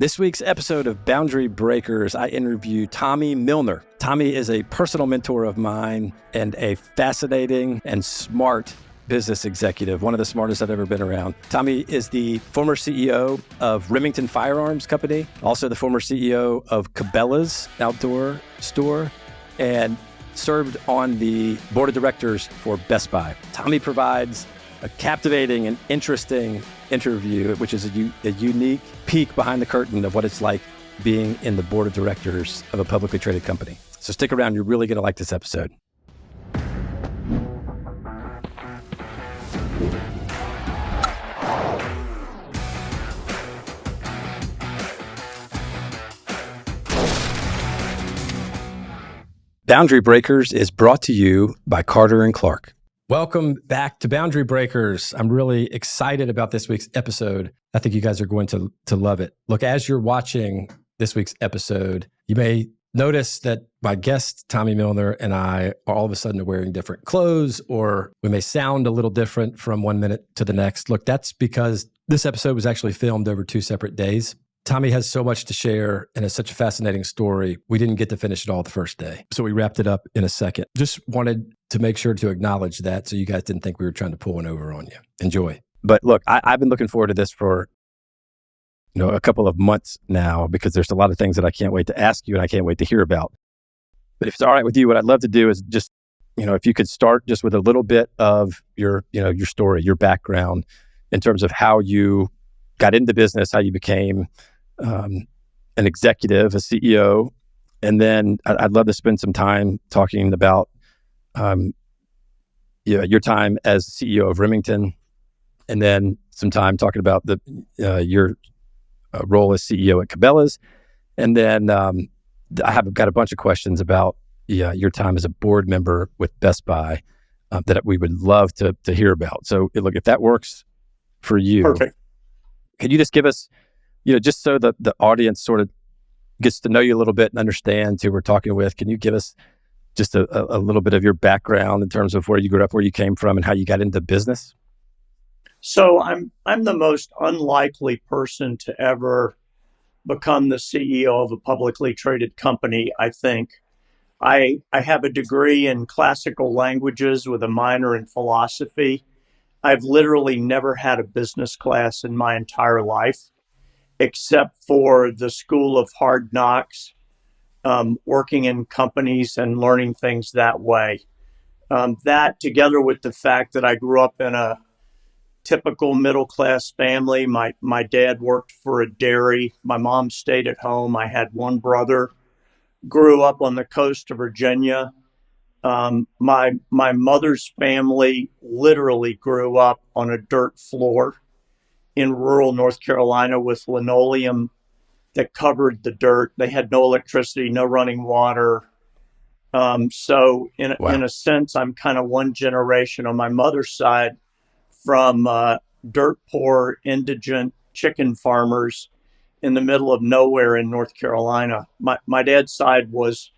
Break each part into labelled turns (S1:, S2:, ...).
S1: This week's episode of Boundary Breakers, I interview Tommy Milner. Tommy is a personal mentor of mine and a fascinating and smart business executive, one of the smartest I've ever been around. Tommy is the former CEO of Remington Firearms Company, also the former CEO of Cabela's outdoor store, and served on the board of directors for Best Buy. Tommy provides a captivating and interesting interview, which is a unique peek behind the curtain of what it's like being in the board of directors of a publicly traded company. So stick around. You're really going to like this episode. Boundary Breakers is brought to you by Carter & Clark. Welcome back to Boundary Breakers. I'm really excited about this week's episode. I think you guys are going to love it. Look, as you're watching this week's episode, you may notice that my guest, Tommy Milner, and I are all of a sudden wearing different clothes, or we may sound a little different from one minute to the next. Look, that's because this episode was actually filmed over 2 separate days. Tommy has so much to share and has such a fascinating story. We didn't get to finish it all the first day. So we wrapped it up in a second. Just wanted to make sure to acknowledge that so you guys didn't think we were trying to pull one over on you. Enjoy. But look, I've been looking forward to this for a couple of months now because there's a lot of things that I can't wait to ask you and I can't wait to hear about. But if it's all right with you, what I'd love to do is just, if you could start just with a little bit of your story, your background in terms of how you got into business, how you became an executive, a CEO, and then I'd love to spend some time talking about your time as CEO of Remington, and then some time talking about your role as CEO at Cabela's, and then I have got a bunch of questions about your time as a board member with Best Buy that we would love to hear about. So look, if that works for you,
S2: perfect.
S1: Could you just give us, just so that the audience sort of gets to know you a little bit and understands who we're talking with, can you give us just a little bit of your background in terms of where you grew up, where you came from, and how you got into business?
S2: So I'm the most unlikely person to ever become the CEO of a publicly traded company, I think. I have a degree in classical languages with a minor in philosophy. I've literally never had a business class in my entire life, except for the School of Hard Knocks, working in companies and learning things that way. That, together with the fact that I grew up in a typical middle-class family. My dad worked for a dairy. My mom stayed at home. I had one brother. Grew up on the coast of Virginia. My mother's family literally grew up on a dirt floor in rural North Carolina with linoleum that covered the dirt. They had no electricity, no running water. So in a sense, I'm kind of one generation on my mother's side from dirt poor, indigent chicken farmers in the middle of nowhere in North Carolina. My dad's side was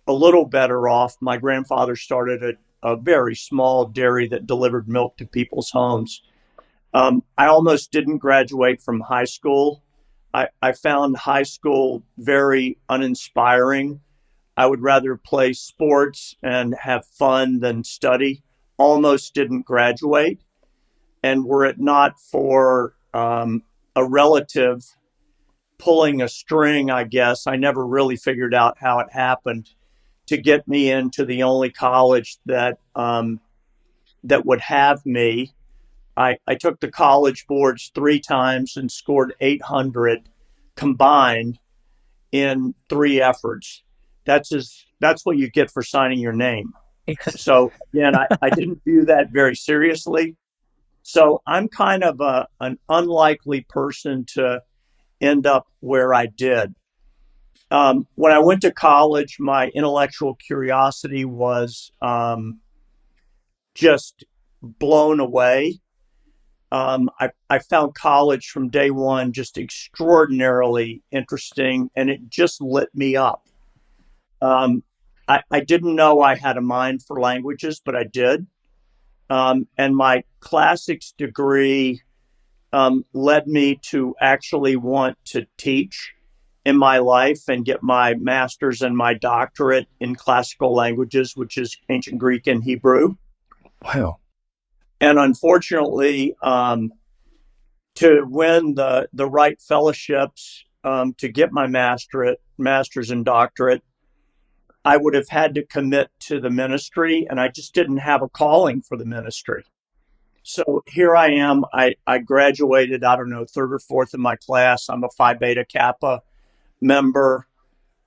S2: a little better off. My grandfather started a very small dairy that delivered milk to people's homes. I almost didn't graduate from high school. I found high school very uninspiring. I would rather play sports and have fun than study. Almost didn't graduate. And were it not for a relative pulling a string, I guess, I never really figured out how it happened to get me into the only college that would have me. I took the college boards 3 times and scored 800 combined in 3 efforts. That's what you get for signing your name. So again, I didn't view that very seriously. So I'm kind of an unlikely person to end up where I did. When I went to college, my intellectual curiosity was just blown away. I found college from day one just extraordinarily interesting, and it just lit me up. I didn't know I had a mind for languages, but I did. And my classics degree led me to actually want to teach in my life and get my master's and my doctorate in classical languages, which is ancient Greek and Hebrew.
S1: Wow.
S2: And unfortunately, to win the right fellowships, to get my master's and doctorate, I would have had to commit to the ministry, and I just didn't have a calling for the ministry. So here I am. I graduated, I don't know, third or fourth in my class. I'm a Phi Beta Kappa member.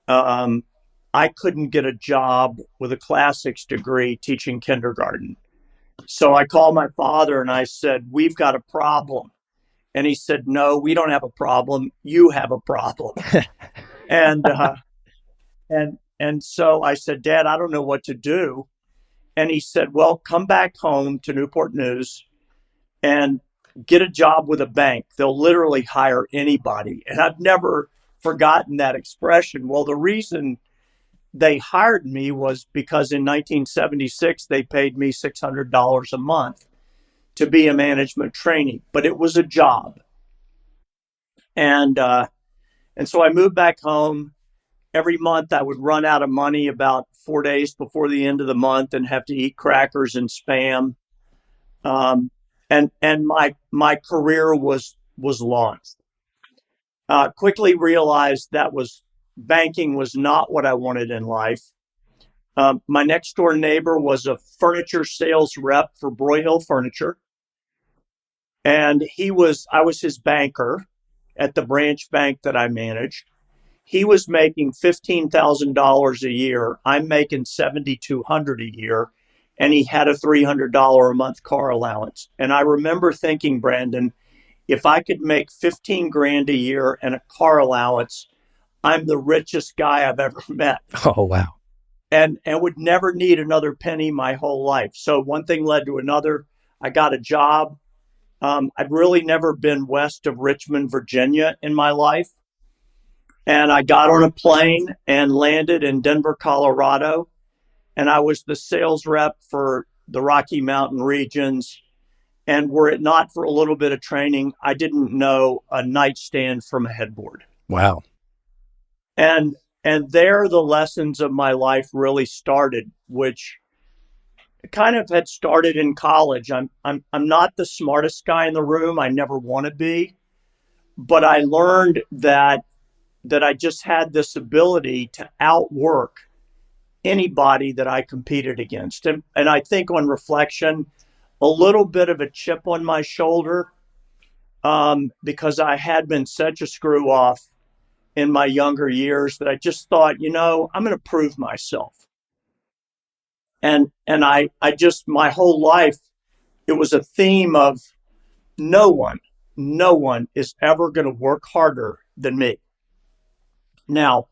S2: I couldn't get a job with a classics degree teaching kindergarten. So I called my father and I said, "We've got a problem." And he said, "No, we don't have a problem. You have a problem." and so I said, "Dad, I don't know what to do." And he said, "Well, come back home to Newport News and get a job with a bank. They'll literally hire anybody." And I've never forgotten that expression. Well, the reason they hired me was because in 1976, they paid me $600 a month to be a management trainee, but it was a job. And so I moved back home. Every month I would run out of money about 4 days before the end of the month and have to eat crackers and Spam. And my career was launched. Quickly realized that banking was not what I wanted in life. My next door neighbor was a furniture sales rep for Broyhill Furniture, and I was his banker at the branch bank that I managed. He was making $15,000 a year. I'm making $7,200 a year, and he had a $300 a month car allowance. And I remember thinking, Brandon, if I could make 15 grand a year and a car allowance, I'm the richest guy I've ever met.
S1: Oh, wow.
S2: And would never need another penny my whole life. So one thing led to another. I got a job. I'd really never been west of Richmond, Virginia in my life. And I got on a plane and landed in Denver, Colorado. And I was the sales rep for the Rocky Mountain regions. And were it not for a little bit of training, I didn't know a nightstand from a headboard.
S1: Wow.
S2: And there the lessons of my life really started, which kind of had started in college. I'm not the smartest guy in the room. I never want to be. But I learned that I just had this ability to outwork anybody that I competed against. And I think on reflection, a little bit of a chip on my shoulder, because I had been such a screw off in my younger years that I just thought, I'm going to prove myself. And I just, my whole life, it was a theme of no one is ever going to work harder than me. Now,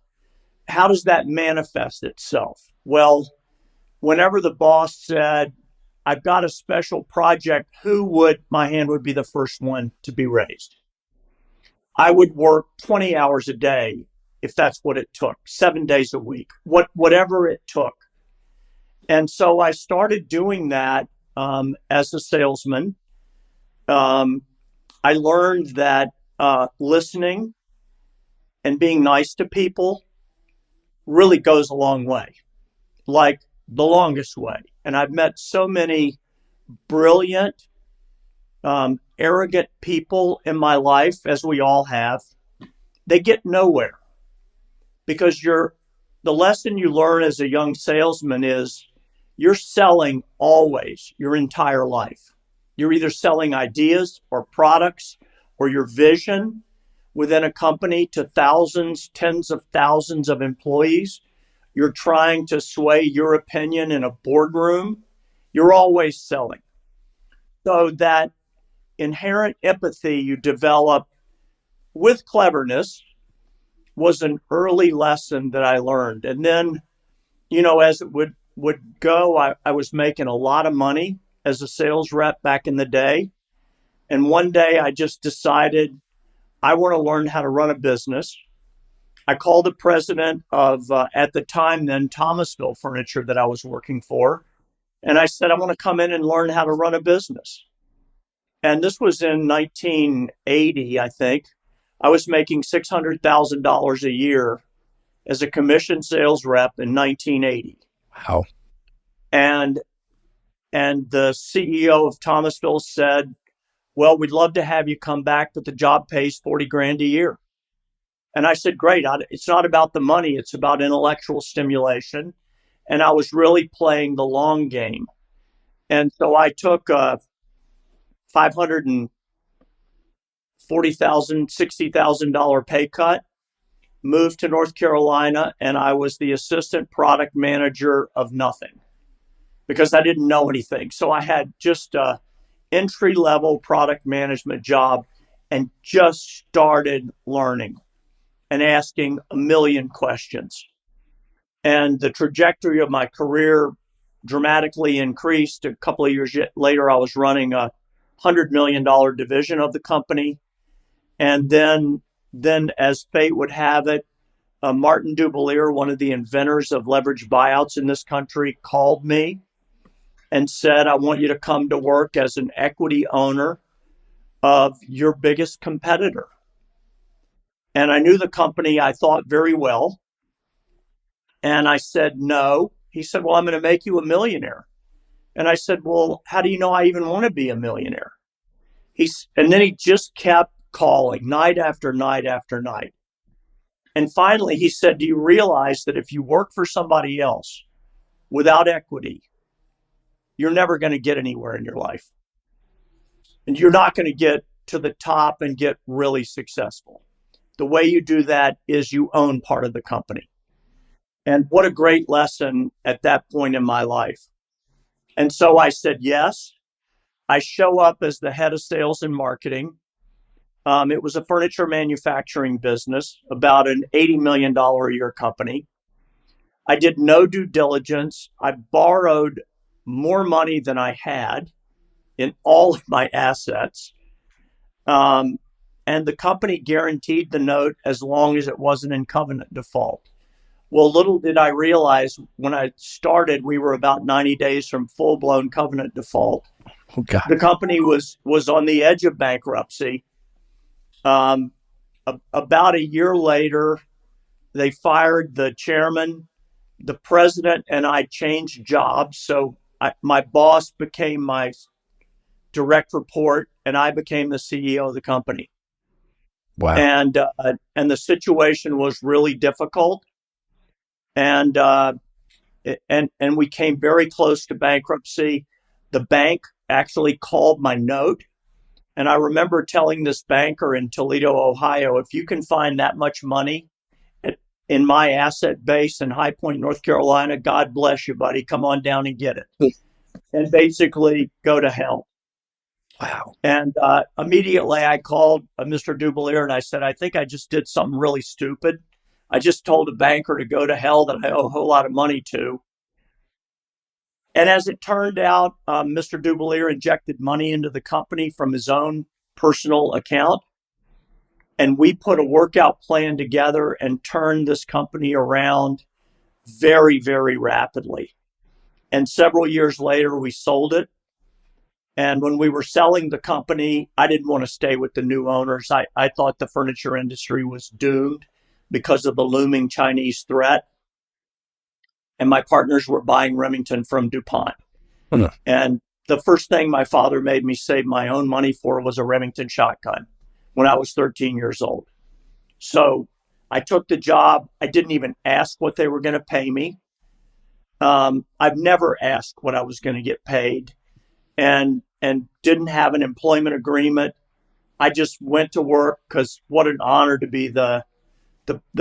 S2: how does that manifest itself? Well, whenever the boss said, "I've got a special project," my hand would be the first one to be raised. I would work 20 hours a day if that's what it took, 7 days a week, whatever it took. And so I started doing that as a salesman. I learned that listening and being nice to people really goes a long way, like the longest way. And I've met so many brilliant, arrogant people in my life, as we all have. They get nowhere because the lesson you learn as a young salesman is you're selling always your entire life. You're either selling ideas or products or your vision within a company to thousands, tens of thousands of employees. You're trying to sway your opinion in a boardroom. You're always selling. So that inherent empathy you develop with cleverness was an early lesson that I learned. And then, as it would go, I was making a lot of money as a sales rep back in the day. And one day I just decided I want to learn how to run a business. I called the president of, at the time then, Thomasville Furniture that I was working for. And I said, "I want to come in and learn how to run a business." And this was in 1980, I think. I was making $600,000 a year as a commission sales rep in 1980.
S1: Wow.
S2: And the CEO of Thomasville said, well, we'd love to have you come back, but the job pays 40 grand a year. And I said, great. It's not about the money. It's about intellectual stimulation. And I was really playing the long game. And so I took a $540,000, $60,000 pay cut, moved to North Carolina, and I was the assistant product manager of nothing because I didn't know anything. So I had just a entry-level product management job and just started learning and asking a million questions. And the trajectory of my career dramatically increased. A couple of years later, I was running a $100 million division of the company. And then as fate would have it, Martin Dubelier, one of the inventors of leveraged buyouts in this country, called me and said, I want you to come to work as an equity owner of your biggest competitor. And I knew the company, I thought, very well. And I said, no. He said, well, I'm going to make you a millionaire. And I said, well, how do you know I even want to be a millionaire? And then he just kept calling night after night after night. And finally, he said, do you realize that if you work for somebody else without equity, you're never going to get anywhere in your life? And you're not going to get to the top and get really successful. The way you do that is you own part of the company. And what a great lesson at that point in my life. And so I said, yes. I show up as the head of sales and marketing. It was a furniture manufacturing business, about an $80 million a year company. I did no due diligence. I borrowed more money than I had in all of my assets. And the company guaranteed the note as long as it wasn't in covenant default. Well, little did I realize when I started, we were about 90 days from full-blown covenant default.
S1: Oh, God.
S2: The company was on the edge of bankruptcy. About a year later, they fired the chairman, the president, and I changed jobs. So my boss became my direct report, and I became the CEO of the company.
S1: Wow.
S2: And the situation was really difficult. And we came very close to bankruptcy. The bank actually called my note. And I remember telling this banker in Toledo, Ohio, if you can find that much money in my asset base in High Point, North Carolina, God bless you, buddy. Come on down and get it. And basically go to hell.
S1: Wow.
S2: And immediately I called Mr. Dubelier and I said, I think I just did something really stupid. I just told a banker to go to hell that I owe a whole lot of money to. And as it turned out, Mr. Dubelier injected money into the company from his own personal account. And we put a workout plan together and turned this company around very, very rapidly. And several years later, we sold it. And when we were selling the company, I didn't want to stay with the new owners. I thought the furniture industry was doomed because of the looming Chinese threat. And my partners were buying Remington from DuPont. And the first thing my father made me save my own money for was a Remington shotgun when I was 13 years old. So I took the job. I didn't even ask what they were going to pay me. I've never asked what I was going to get paid and didn't have an employment agreement. I just went to work because what an honor to be the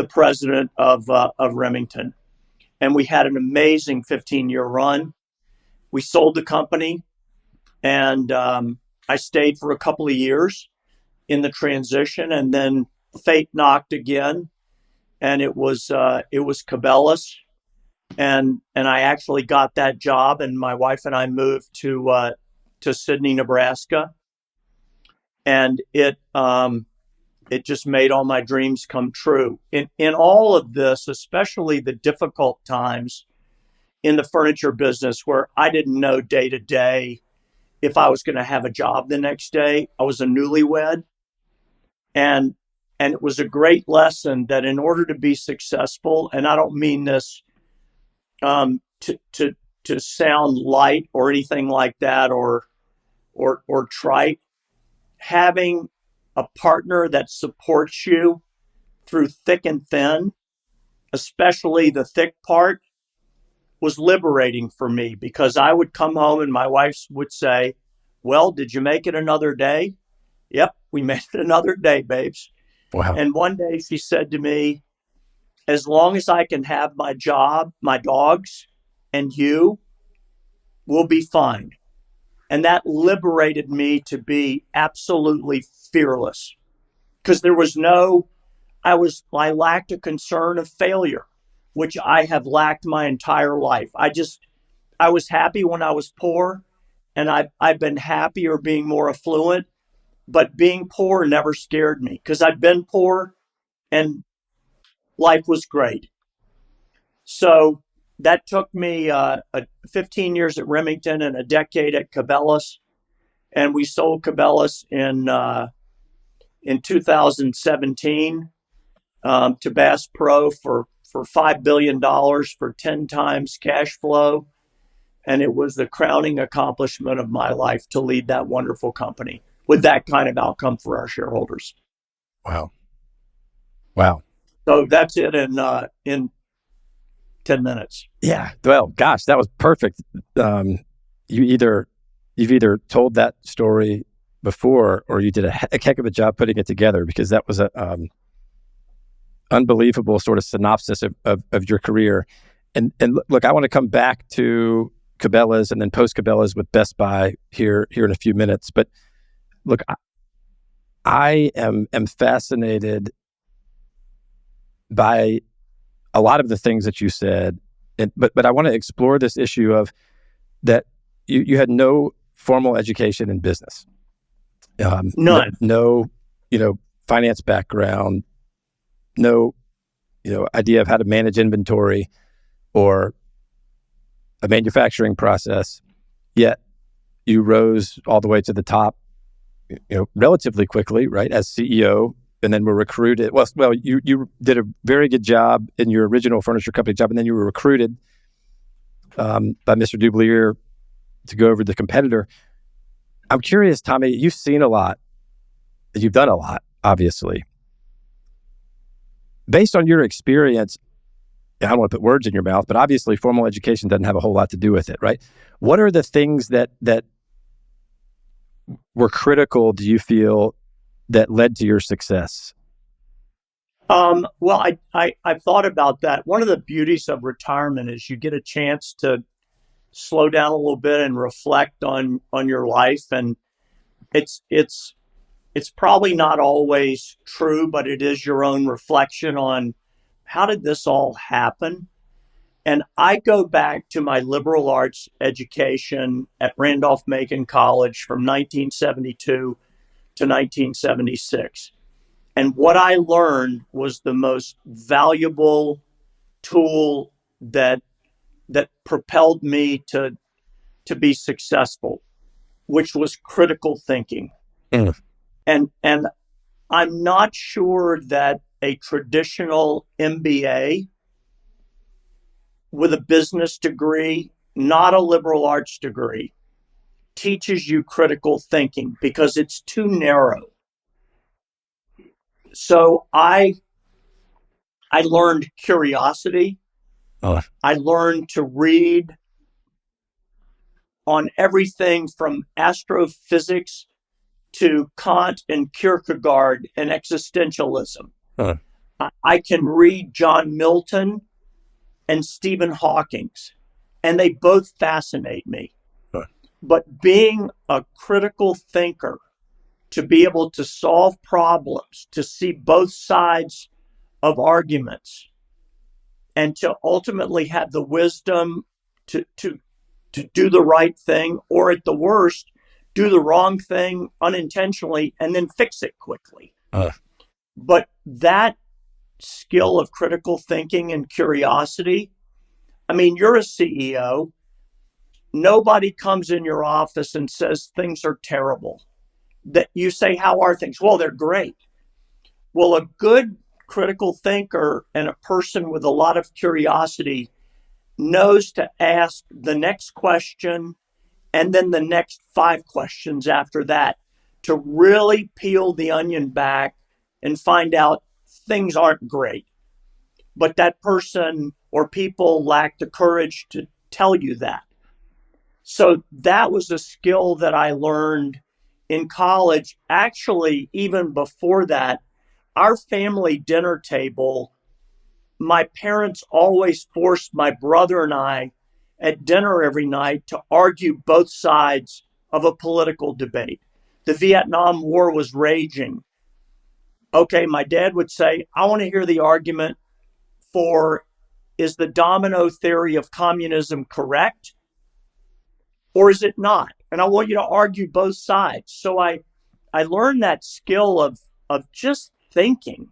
S2: president of Remington. And we had an amazing 15-year run. We sold the company, and I stayed for a couple of years in the transition, and then fate knocked again, and it was Cabela's, and I actually got that job, and my wife and I moved to Sydney, Nebraska, and it just made all my dreams come true. In all of this, especially the difficult times in the furniture business where I didn't know day to day if I was going to have a job the next day. I was a newlywed, and it was a great lesson that in order to be successful, and I don't mean this to sound light or anything like that, or trite, having a partner that supports you through thick and thin, especially the thick part, was liberating for me, because I would come home and my wife would say, "Well, did you make it another day?" "Yep, we made it another day, babes."
S1: Wow.
S2: And one day she said to me, "As long as I can have my job, my dogs, and you, we'll be fine." And that liberated me to be absolutely fearless, because there was I lacked a concern of failure, which I have lacked my entire life. I was happy when I was poor, and I've been happier being more affluent, but being poor never scared me, because I've been poor and life was great. So that took me 15 years at Remington and a decade at Cabela's, and we sold Cabela's in 2017 to Bass Pro for $5 billion for 10 times cash flow. And it was the crowning accomplishment of my life to lead that wonderful company with that kind of outcome for our shareholders.
S1: Wow. Wow.
S2: So that's it in 10 minutes.
S1: Yeah. Well, gosh, that was perfect. You've either told that story before, or you did a heck of a job putting it together, because that was a unbelievable sort of synopsis of your career. And look, I want to come back to Cabela's and then post Cabela's with Best Buy here in a few minutes. But look, I am fascinated by a lot of the things that you said, but I want to explore this issue of that you had no formal education in business,
S2: None.
S1: no finance background, no idea of how to manage inventory or a manufacturing process, yet you rose all the way to the top, relatively quickly, right, as CEO, and then were recruited. Well, you did a very good job in your original furniture company job, and then you were recruited by Mr. Dublier to go over to the competitor. I'm curious, Tommy, you've seen a lot, you've done a lot, obviously. Based on your experience, I don't want to put words in your mouth, but obviously formal education doesn't have a whole lot to do with it, right? What are the things that were critical, do you feel, that led to your success?
S2: Well, I've thought about that. One of the beauties of retirement is you get a chance to slow down a little bit and reflect on your life. And it's probably not always true, but it is your own reflection on how did this all happen? And I go back to my liberal arts education at Randolph-Macon College from 1972 to 1976. And what I learned was the most valuable tool that propelled me to be successful, which was critical thinking.
S1: Mm.
S2: And I'm not sure that a traditional MBA with a business degree, not a liberal arts degree, teaches you critical thinking, because it's too narrow. So I learned curiosity.
S1: Oh.
S2: I learned to read on everything from astrophysics to Kant and Kierkegaard and existentialism.
S1: Huh.
S2: I can read John Milton and Stephen Hawking, and they both fascinate me.
S1: Huh.
S2: But being a critical thinker, to be able to solve problems, to see both sides of arguments, and to ultimately have the wisdom to do the right thing, or at the worst, do the wrong thing unintentionally and then fix it quickly. But that skill of critical thinking and curiosity, I mean, you're a CEO. Nobody comes in your office and says things are terrible. That you say, how are things? Well, they're great. Well, a good critical thinker and a person with a lot of curiosity knows to ask the next question and then the next 5 questions after that to really peel the onion back and find out things aren't great. But that person or people lack the courage to tell you that. So that was a skill that I learned in college. Actually, even before that, our family dinner table, my parents always forced my brother and I at dinner every night to argue both sides of a political debate. The Vietnam War was raging. Okay, my dad would say, I want to hear the argument for, is the domino theory of communism correct or is it not? And I want you to argue both sides. So I learned that skill of just thinking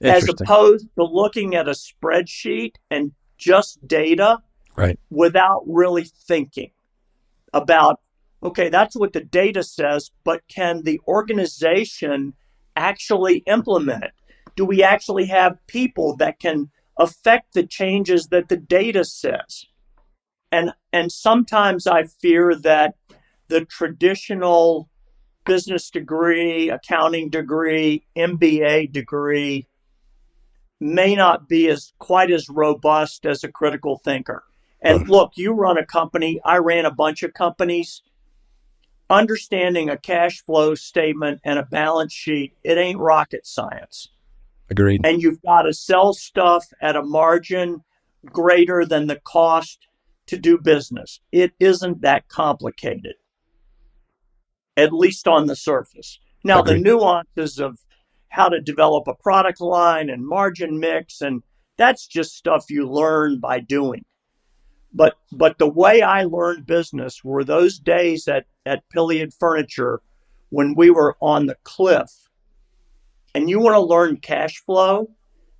S2: as opposed to looking at a spreadsheet and just data,
S1: right,
S2: without really thinking about, okay, that's what the data says, but can the organization actually implement it? Do we actually have people that can affect the changes that the data says? And sometimes I fear that the traditional business degree, accounting degree, MBA degree may not be quite as robust as a critical thinker. And look, you run a company, I ran a bunch of companies. Understanding a cash flow statement and a balance sheet, it ain't rocket science.
S1: Agreed.
S2: And you've got to sell stuff at a margin greater than the cost to do business. It isn't that complicated, at least on the surface. Now,
S1: Agreed.
S2: the nuances of how to develop a product line and margin mix, and that's just stuff you learn by doing. But the way I learned business were those days at Pilliard Furniture when we were on the cliff. And you want to learn cash flow,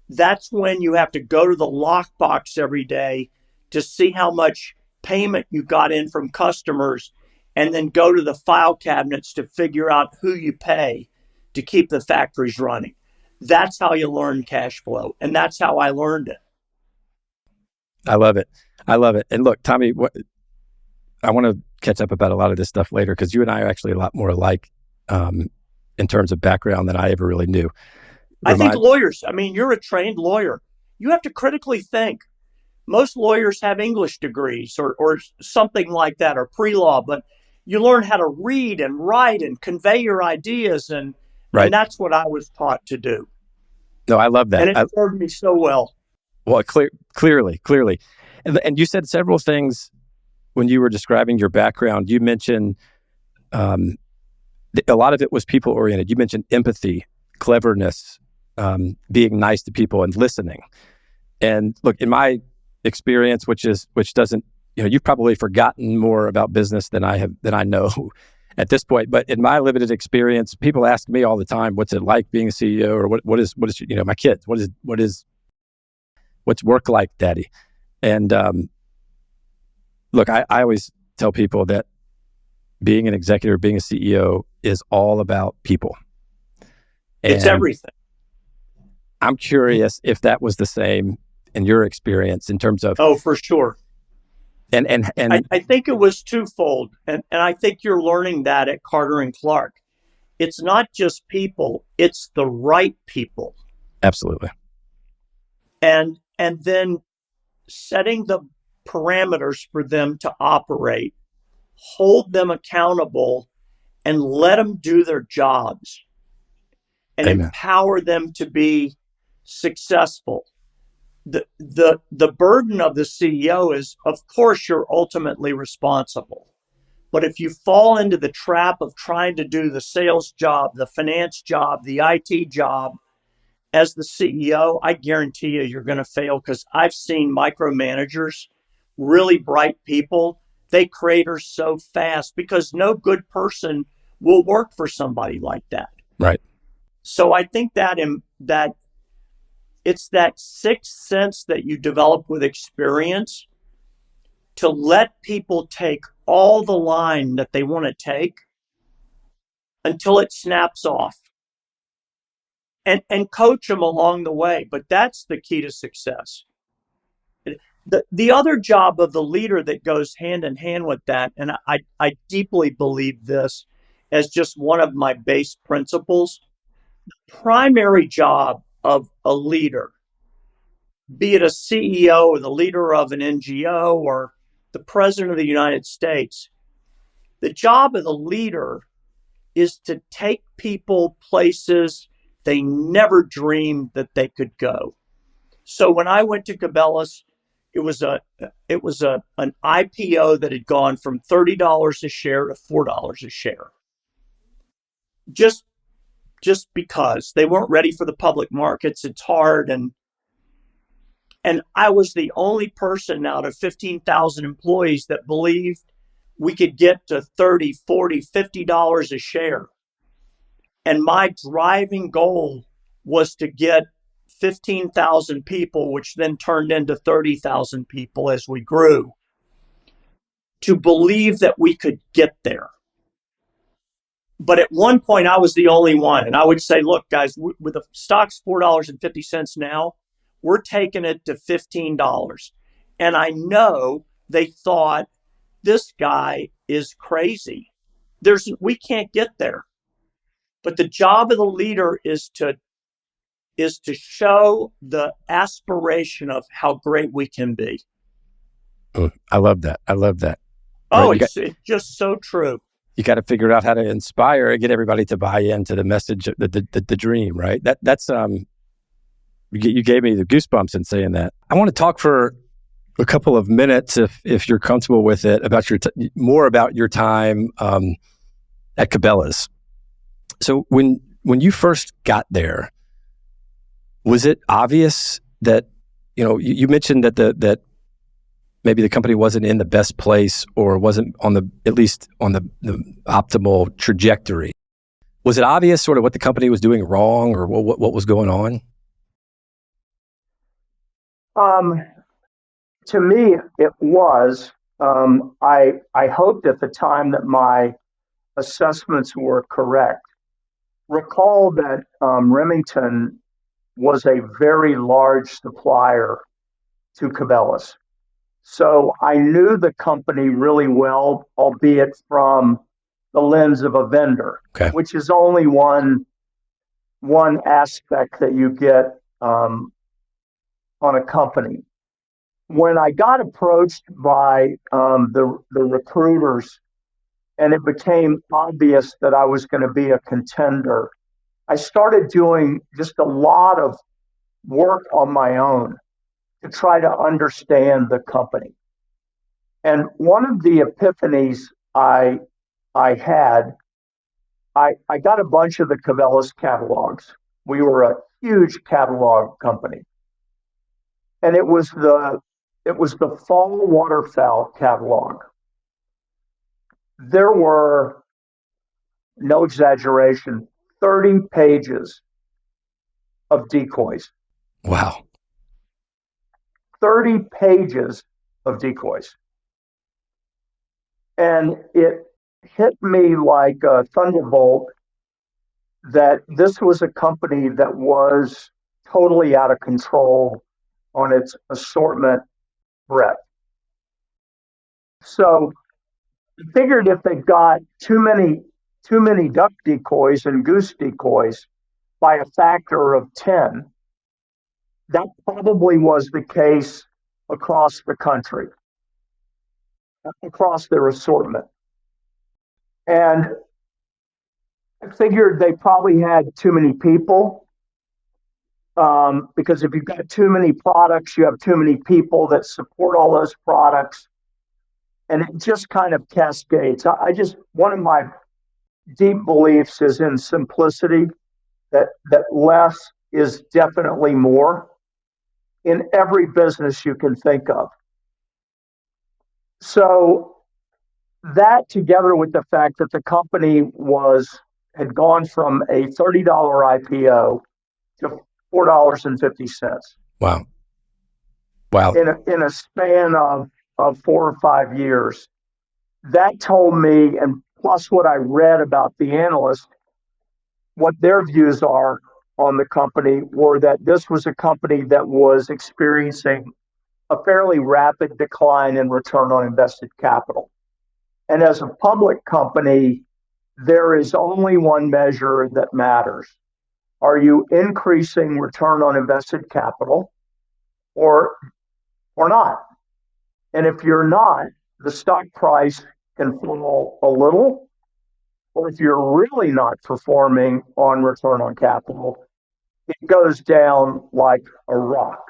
S2: that's when you have to go to the lockbox every day to see how much payment you got in from customers and then go to the file cabinets to figure out who you pay to keep the factories running. That's how you learn cash flow. And that's how I learned it.
S1: I love it. I love it. And look, Tommy, I want to catch up about a lot of this stuff later because you and I are actually a lot more alike in terms of background than I ever really knew.
S2: I think lawyers, I mean, you're a trained lawyer. You have to critically think. Most lawyers have English degrees or something like that, or pre-law, but you learn how to read and write and convey your ideas. And that's what I was taught to do.
S1: No, I love that.
S2: And it served me so well.
S1: Well, clearly. And you said several things when you were describing your background. You mentioned a lot of it was people-oriented. You mentioned empathy, cleverness, being nice to people and listening. And look, in my experience, which doesn't, you've probably forgotten more about business than I know at this point. But in my limited experience, people ask me all the time, what's it like being a CEO, or what is my kids, what's work like, Daddy? And look, I always tell people that being an executive, being a CEO is all about people.
S2: It's everything.
S1: I'm curious if that was the same in your experience in terms of...
S2: Oh, for sure.
S1: And
S2: I think it was twofold. And I think you're learning that at Carter and Clark. It's not just people, it's the right people.
S1: Absolutely.
S2: And then setting the parameters for them to operate, hold them accountable, and let them do their jobs and
S1: Amen.
S2: Empower them to be successful. The burden of the CEO is, of course, you're ultimately responsible. But if you fall into the trap of trying to do the sales job, the finance job, the IT job as the CEO, I guarantee you're going to fail, because I've seen micromanagers, really bright people, they crater so fast because no good person will work for somebody like that.
S1: Right.
S2: So I think that it's that sixth sense that you develop with experience to let people take all the line that they want to take until it snaps off, and coach them along the way. But that's the key to success. The other job of the leader that goes hand in hand with that, and I deeply believe this as just one of my base principles, primary job of a leader, be it a CEO or the leader of an NGO or the president of the United States, the job of the leader is to take people places they never dreamed that they could go. So when I went to Cabela's, it was an IPO that had gone from $30 a share to $4 a share. Just because they weren't ready for the public markets, it's hard, and I was the only person out of 15,000 employees that believed we could get to $30, $40, $50 a share. And my driving goal was to get 15,000 people, which then turned into 30,000 people as we grew, to believe that we could get there. But at one point, I was the only one. And I would say, look, guys, with the stock's $4.50 now, we're taking it to $15. And I know they thought, this guy is crazy. We can't get there. But the job of the leader is to show the aspiration of how great we can be.
S1: I love that.
S2: Oh, right? It's just so true.
S1: You got to figure out how to inspire and get everybody to buy into the message, the dream, right? That's you gave me the goosebumps in saying that. I want to talk for a couple of minutes, if you're comfortable with it, about more about your time at Cabela's. So when you first got there, was it obvious that, you mentioned that maybe the company wasn't in the best place or wasn't at least on the optimal trajectory? Was it obvious sort of what the company was doing wrong or what was going on?
S2: To me, it was. I hoped at the time that my assessments were correct. Recall that Remington was a very large supplier to Cabela's. So I knew the company really well, albeit from the lens of a vendor, okay, which is only one aspect that you get on a company. When I got approached by the recruiters, and it became obvious that I was going to be a contender, I started doing just a lot of work on my own to try to understand the company. And one of the epiphanies I had, I got a bunch of the Cabela's catalogs. We were a huge catalog company. And it was the fall waterfowl catalog. There were, no exaggeration, 30 pages of decoys.
S1: Wow.
S2: 30 pages of decoys. And it hit me like a thunderbolt that this was a company that was totally out of control on its assortment breadth. So I figured if they got too many duck decoys and goose decoys by a factor of 10, that probably was the case across the country, across their assortment. And I figured they probably had too many people, because if you've got too many products, you have too many people that support all those products. And it just kind of cascades. One of my deep beliefs is in simplicity, that less is definitely more in every business you can think of. So that, together with the fact that the company had gone from a $30 IPO to $4.50.
S1: Wow.
S2: In a span of of 4 or 5 years, that told me, and plus what I read about the analyst, what their views are on the company were that this was a company that was experiencing a fairly rapid decline in return on invested capital. And as a public company, there is only one measure that matters. Are you increasing return on invested capital or not? And if you're not, the stock price can fall a little, or if you're really not performing on return on capital, it goes down like a rock.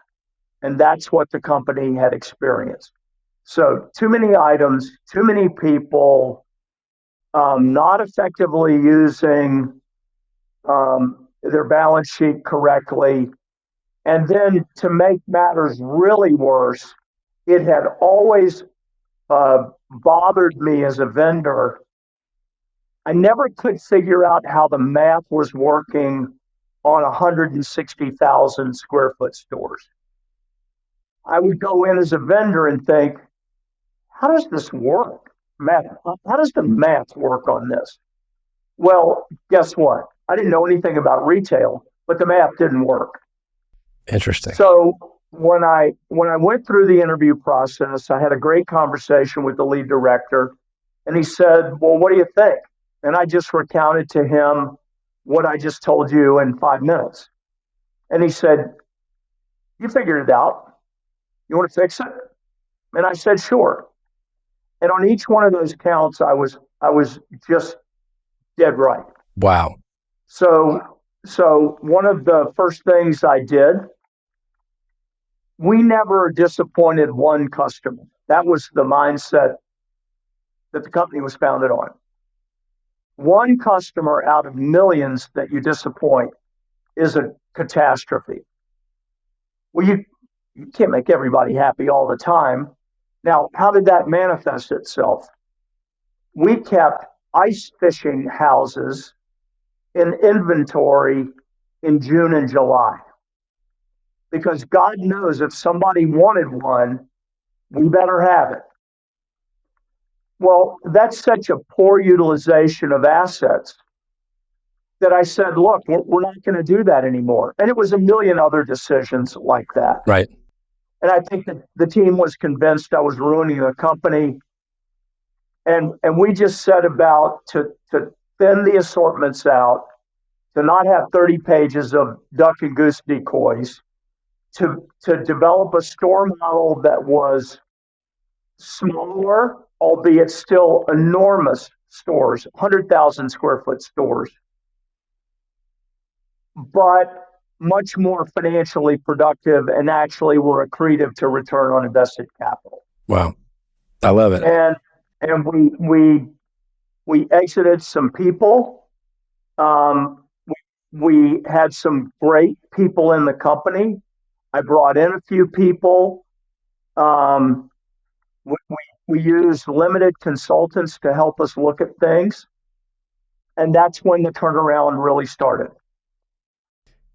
S2: And that's what the company had experienced. So too many items, too many people, not effectively using their balance sheet correctly. And then to make matters really worse, it had always bothered me as a vendor. I never could figure out how the math was working on 160,000 square foot stores. I would go in as a vendor and think, how does this work? How does the math work on this? Well, guess what? I didn't know anything about retail, but the math didn't work.
S1: Interesting.
S2: So when I went through the interview process, I had a great conversation with the lead director, and he said, well, what do you think? And I just recounted to him what I just told you in 5 minutes. And he said, you figured it out. You want to fix it? And I said, sure. And on each one of those counts, I was just dead right.
S1: Wow.
S2: So one of the first things I did, we never disappointed one customer. That was the mindset that the company was founded on. One customer out of millions that you disappoint is a catastrophe. Well, you can't make everybody happy all the time. Now, how did that manifest itself? We kept ice fishing houses in inventory in June and July. Because God knows if somebody wanted one, we better have it. Well, that's such a poor utilization of assets that I said, look, we're not going to do that anymore. And it was a million other decisions like that.
S1: Right.
S2: And I think that the team was convinced I was ruining the company. And we just set about to thin the assortments out, to not have 30 pages of duck and goose decoys, to develop a store model that was smaller, albeit still enormous stores, 100,000 square foot stores, but much more financially productive and actually were accretive to return on invested capital.
S1: Wow. I love it.
S2: And we exited some people. We had some great people in the company. I brought in a few people. We used limited consultants to help us look at things. And that's when the turnaround really started.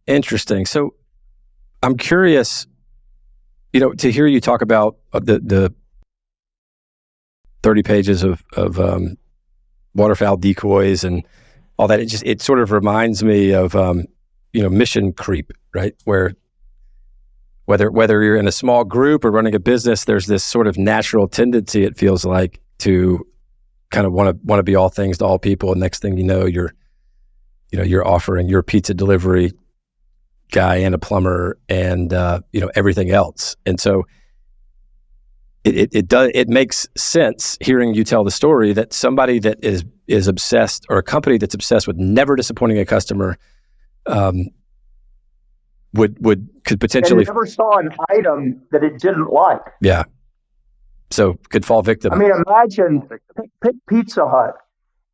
S1: Interesting. So I'm curious, to hear you talk about the 30 pages of waterfowl decoys and all that. It sort of reminds me of, mission creep, right? Where whether you're in a small group or running a business, there's this sort of natural tendency, it feels like, to kind of want to be all things to all people. And next thing you know, you're offering your pizza delivery guy and a plumber and everything else. And so it makes sense hearing you tell the story that somebody that is obsessed, or a company that's obsessed with never disappointing a customer, could potentially,
S2: and never saw an item that it didn't like.
S1: Yeah. So could fall victim.
S2: I mean, imagine pick Pizza Hut,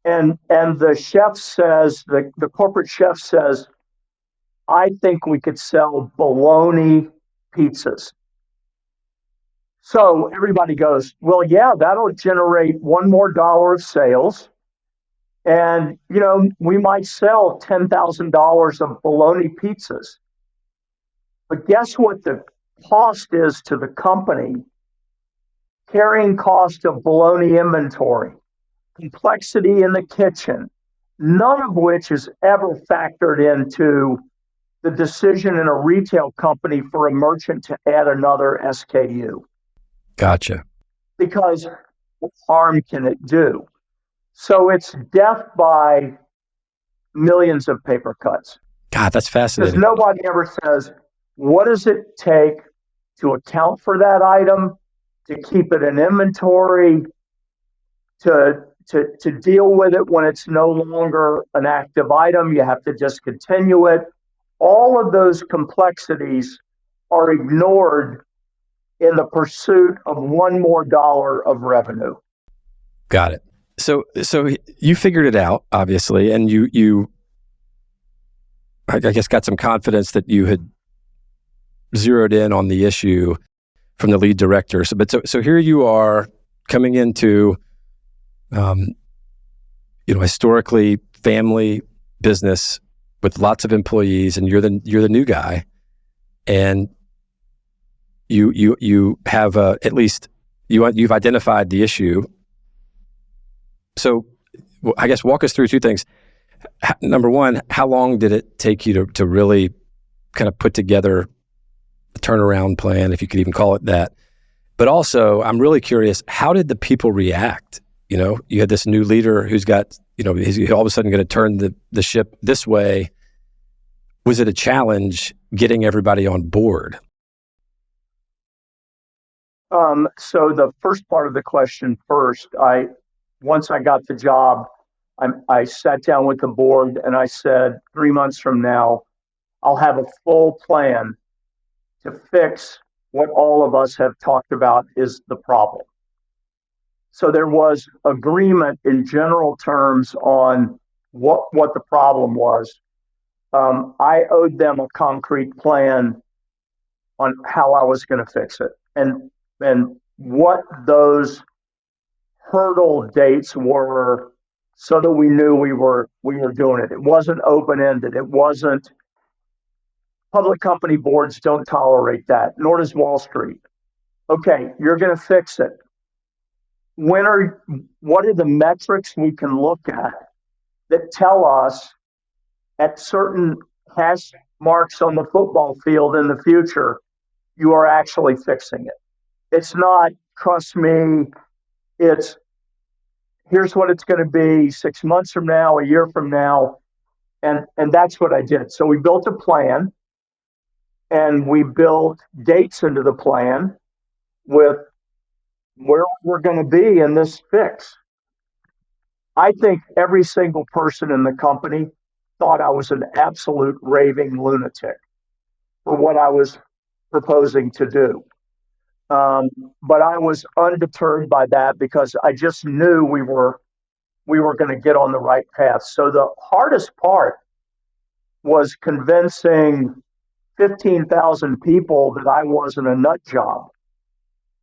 S2: and the chef says, the corporate chef says, I think we could sell bologna pizzas. So everybody goes, well, yeah, that'll generate $1 more of sales. And, we might sell $10,000 of bologna pizzas. But guess what the cost is to the company? carrying cost of baloney inventory, complexity in the kitchen, none of which is ever factored into the decision in a retail company for a merchant to add another SKU.
S1: Gotcha.
S2: Because what harm can it do? So it's death by millions of paper cuts.
S1: God, that's
S2: Because
S1: fascinating.
S2: nobody ever says, what does it take to account for that item, to keep it in inventory, to deal with it when it's no longer an active item, you have to discontinue it. All of those complexities are ignored in the pursuit of one more dollar of revenue.
S1: Got it. So you figured it out, obviously, and you I guess got some confidence that you had zeroed in on the issue from the lead director. So here you are coming into historically family business with lots of employees, and you're the new guy, and you have at least you've identified the issue. So I guess walk us through two things. Number one, how long did it take you to really kind of put together a turnaround plan, if you could even call it that? But also, I'm really curious, how did the people react? You had this new leader who's got, he's all of a sudden going to turn the ship this way. Was it a challenge getting everybody on board?
S2: So the first part of the question first, once I got the job, I sat down with the board and I said, 3 months from now, I'll have a full plan to fix what all of us have talked about is the problem. So there was agreement in general terms on what the problem was. I owed them a concrete plan on how I was going to fix it and what those hurdle dates were, so that we knew we were doing it. It wasn't open-ended. It wasn't. Public company boards don't tolerate that, nor does Wall Street. Okay, you're going to fix it. What are the metrics we can look at that tell us at certain hash marks on the football field in the future, you are actually fixing it? It's not, trust me, it's, here's what it's going to be 6 months from now, a year from now. And that's what I did. So we built a plan, and we built dates into the plan with where we're going to be in this fix. I think every single person in the company thought I was an absolute raving lunatic for what I was proposing to do. But I was undeterred by that because I just knew we were going to get on the right path. So the hardest part was convincing 15,000 people that I wasn't a nut job.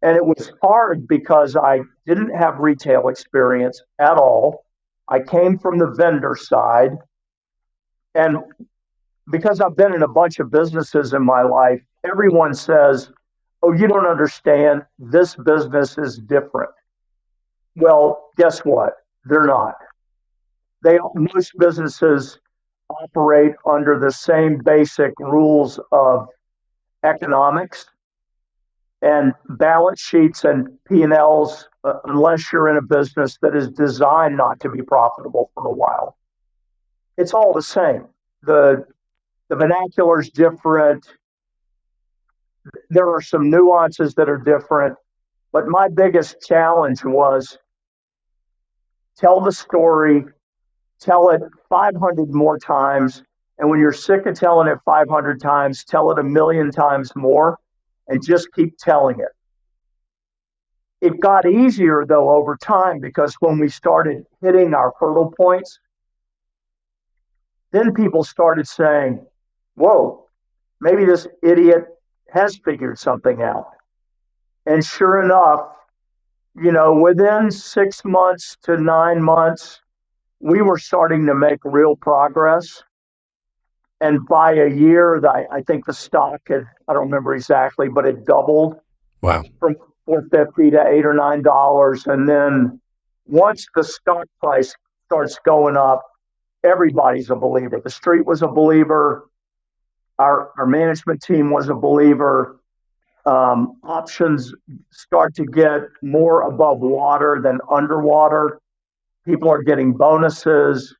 S2: And it was hard because I didn't have retail experience at all. I came from the vendor side. And because I've been in a bunch of businesses in my life, everyone says, oh, you don't understand, this business is different. Well, guess what? They're not. Most businesses operate under the same basic rules of economics and balance sheets and P&Ls, unless you're in a business that is designed not to be profitable for a while. It's all the same. The vernacular is different. There are some nuances that are different, but my biggest challenge was tell the story, tell it 500 more times, and when you're sick of telling it 500 times, tell it 1,000,000 times more, and just keep telling it. It got easier, though, over time, because when we started hitting our hurdle points, then people started saying, whoa, maybe this idiot has figured something out. And sure enough, within 6 months to 9 months, we were starting to make real progress. And by a year, I think the stock had, I don't remember exactly, but it doubled.
S1: Wow.
S2: From $4.50 to $8 or $9. And then once the stock price starts going up, everybody's a believer. The street was a believer. Our management team was a believer. Options start to get more above water than underwater. People are getting bonuses.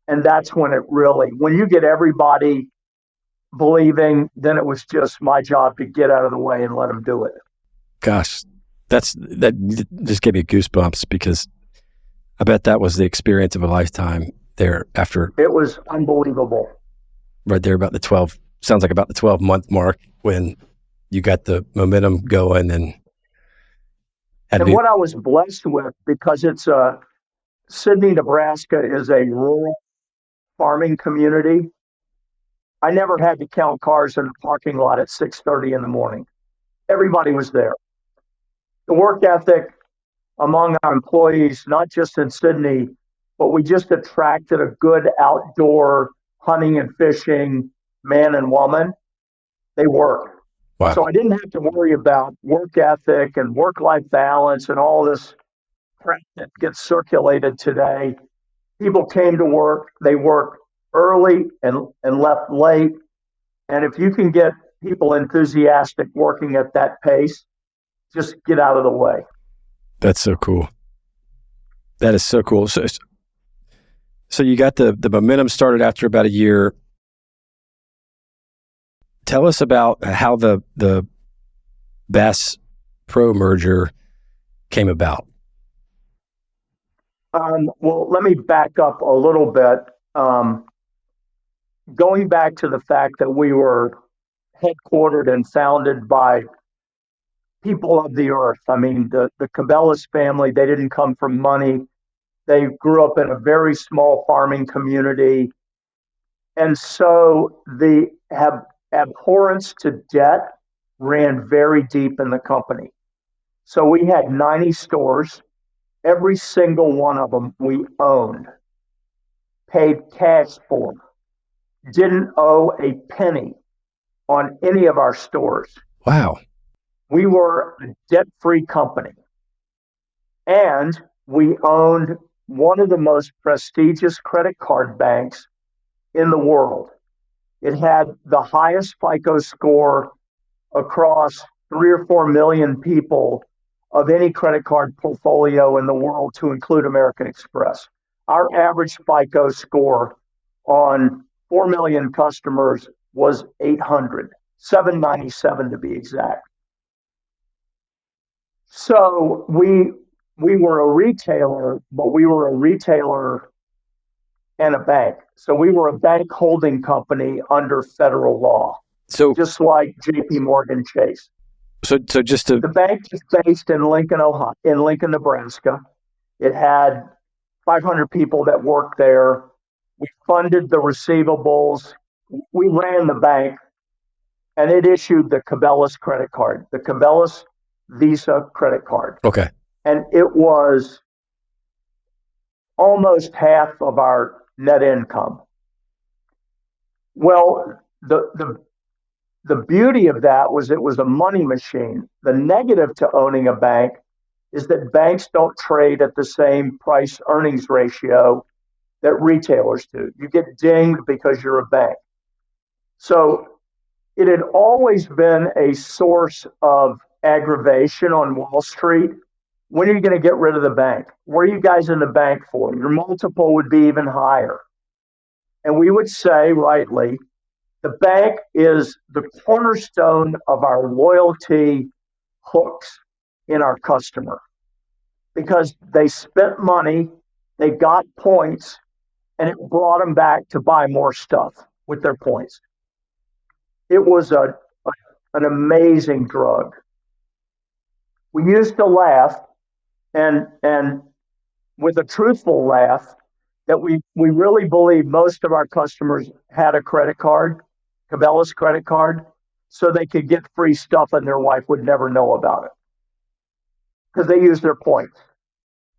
S2: And that's when when you get everybody believing, then it was just my job to get out of the way and let them do it.
S1: Gosh, that just gave me goosebumps, because I bet that was the experience of a lifetime there after.
S2: It was unbelievable.
S1: Right there about sounds like about the 12-month mark, when you got the momentum going and
S2: what I was blessed with, because Sidney, Nebraska is a rural farming community. I never had to count cars in the parking lot at 6:30 in the morning. Everybody was there. The work ethic among our employees, not just in Sydney, but we just attracted a good outdoor hunting and fishing man and woman. They work.
S1: Wow.
S2: So I didn't have to worry about work ethic and work-life balance and all this crap that gets circulated today. People came to work. They worked early and left late. And if you can get people enthusiastic working at that pace, just get out of the way.
S1: That's so cool. That is so cool. So you got the momentum started after about a year. Tell us about how the Bass Pro merger came about.
S2: Well, let me back up a little bit. Going back to the fact that we were headquartered and founded by people of the earth. I mean, the Cabela's family, they didn't come from money. They grew up in a very small farming community. And so the abhorrence to debt ran very deep in the company. So we had 90 stores. Every single one of them we owned, paid cash for, didn't owe a penny on any of our stores.
S1: Wow.
S2: We were a debt-free company. And we owned one of the most prestigious credit card banks in the world. It had the highest FICO score across 3 or 4 million people of any credit card portfolio in the world, to include American Express. Our average FICO score on 4 million customers was 800, 797 to be exact. So we were a retailer, but we were a retailer and a bank. So we were a bank holding company under federal law. So just like JP Morgan Chase.
S1: So just to...
S2: The bank is based in Lincoln, Nebraska. It had 500 people that worked there. We funded the receivables. We ran the bank, and it issued the Cabela's credit card, the Cabela's Visa credit card.
S1: Okay.
S2: And it was almost half of our net income. Well, the beauty of that was it was a money machine. The negative to owning a bank is that banks don't trade at the same price earnings ratio that retailers do. You get dinged because you're a bank. So it had always been a source of aggravation on Wall Street. When are you going to get rid of the bank? What are you guys in the bank for? Your multiple would be even higher. And we would say, rightly, the bank is the cornerstone of our loyalty hooks in our customer, because they spent money, they got points, and it brought them back to buy more stuff with their points. It was an amazing drug. We used to laugh, and with a truthful laugh, that we really believe most of our customers had a credit card, Cabela's credit card, so they could get free stuff and their wife would never know about it because they used their points.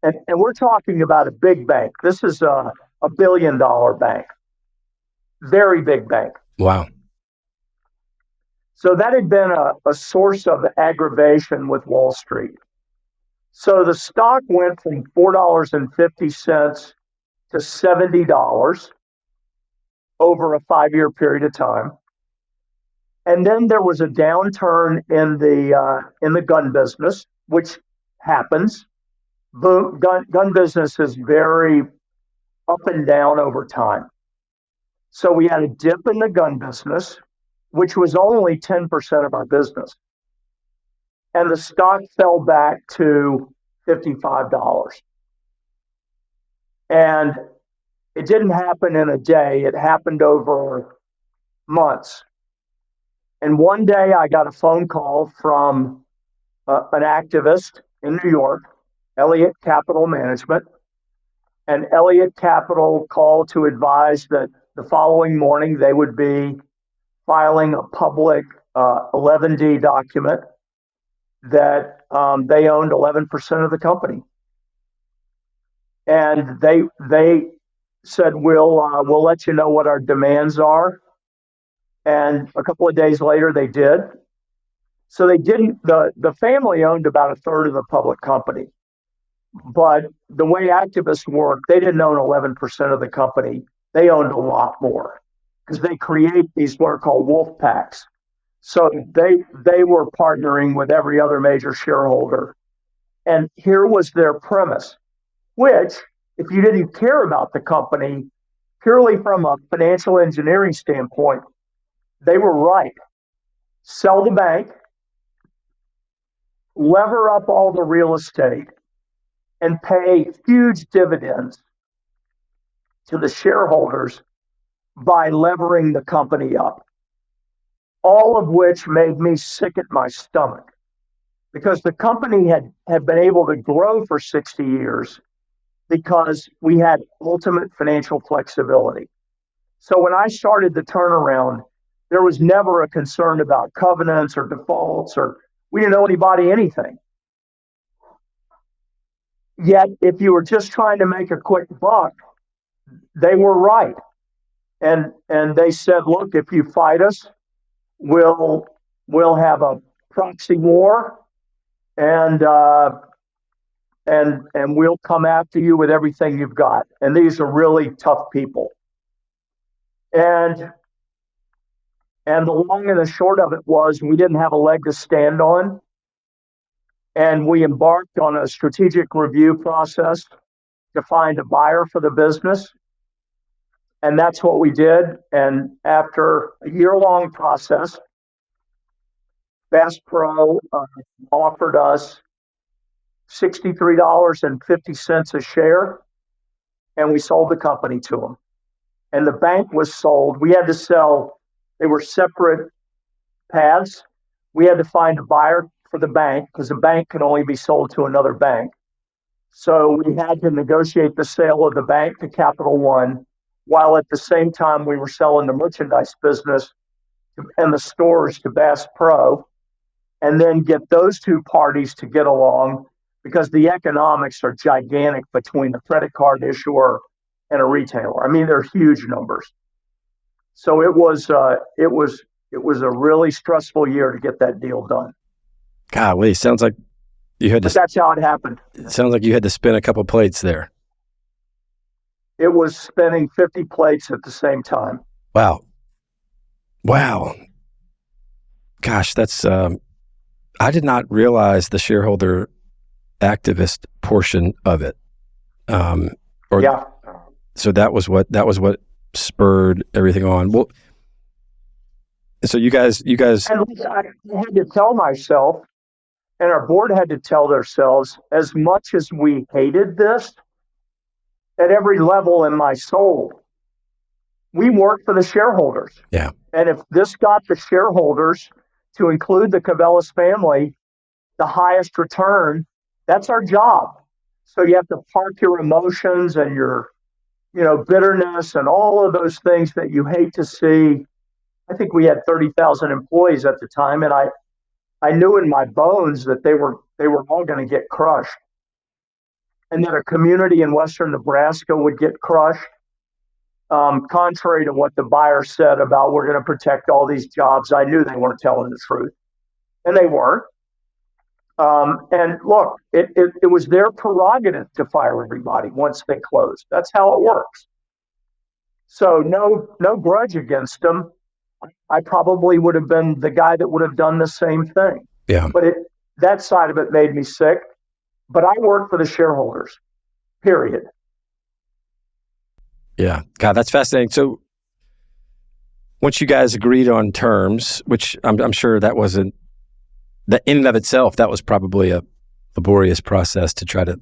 S2: And we're talking about a big bank. This is a $1 billion bank, very big bank.
S1: Wow.
S2: So that had been a source of aggravation with Wall Street. So the stock went from $4.50 to $70 over a 5-year period of time. And then there was a downturn in the gun business, which happens. Boom, gun business is very up and down over time. So we had a dip in the gun business, which was only 10% of our business. And the stock fell back to $55. And it didn't happen in a day. It happened over months. And one day I got a phone call from an activist in New York, Elliott Capital Management. And Elliott Capital called to advise that the following morning they would be filing a public 11D document that they owned 11% of the company. And they said, we'll let you know what our demands are. And a couple of days later, they did. So they didn't, the family owned about a third of the public company. But the way activists work, they didn't own 11% of the company. They owned a lot more because they create these what are called wolf packs. So they were partnering with every other major shareholder. And here was their premise, which, if you didn't care about the company, purely from a financial engineering standpoint, they were right. Sell the bank, lever up all the real estate, and pay huge dividends to the shareholders by levering the company up. All of which made me sick at my stomach because the company had been able to grow for 60 years because we had ultimate financial flexibility. So when I started the turnaround, there was never a concern about covenants or defaults, or we didn't owe anybody anything. Yet, if you were just trying to make a quick buck, they were right. And they said, look, if you fight us, we'll have a proxy war and we'll come after you with everything you've got. And these are really tough people. And the long and the short of it was we didn't have a leg to stand on. And we embarked on a strategic review process to find a buyer for the business. And that's what we did. And after a year-long process, Bass Pro offered us $63.50 a share, and we sold the company to them. And the bank was sold. We had to sell. They were separate paths. We had to find a buyer for the bank because the bank could only be sold to another bank. So we had to negotiate the sale of the bank to Capital One, while at the same time we were selling the merchandise business and the stores to Bass Pro, and then get those two parties to get along because the economics are gigantic between the credit card issuer and a retailer. I mean, they're huge numbers. So it was a really stressful year to get that deal done.
S1: Golly, sounds like you had to.
S2: But that's how it happened.
S1: It sounds like you had to spin a couple plates there.
S2: It was spinning 50 plates at the same time.
S1: Wow. Gosh, that's. I did not realize the shareholder activist portion of it.
S2: Yeah.
S1: So that was what spurred everything on. Well, so you guys.
S2: And I had to tell myself, and our board had to tell themselves, as much as we hated this, at every level in my soul, we work for the shareholders.
S1: Yeah.
S2: And if this got the shareholders, to include the Cabela's family, the highest return, that's our job. So you have to park your emotions and your, bitterness and all of those things that you hate to see. I think we had 30,000 employees at the time, and I knew in my bones that they were all going to get crushed, and that a community in western Nebraska would get crushed, contrary to what the buyer said about we're going to protect all these jobs, I knew they weren't telling the truth, and they weren't. And look, it was their prerogative to fire everybody once they closed. That's how it works. So no grudge against them. I probably would have been the guy that would have done the same thing.
S1: Yeah.
S2: But that side of it made me sick. But I work for the shareholders, period.
S1: Yeah. God, that's fascinating. So once you guys agreed on terms, which I'm sure that wasn't, that in and of itself, that was probably a laborious process to try to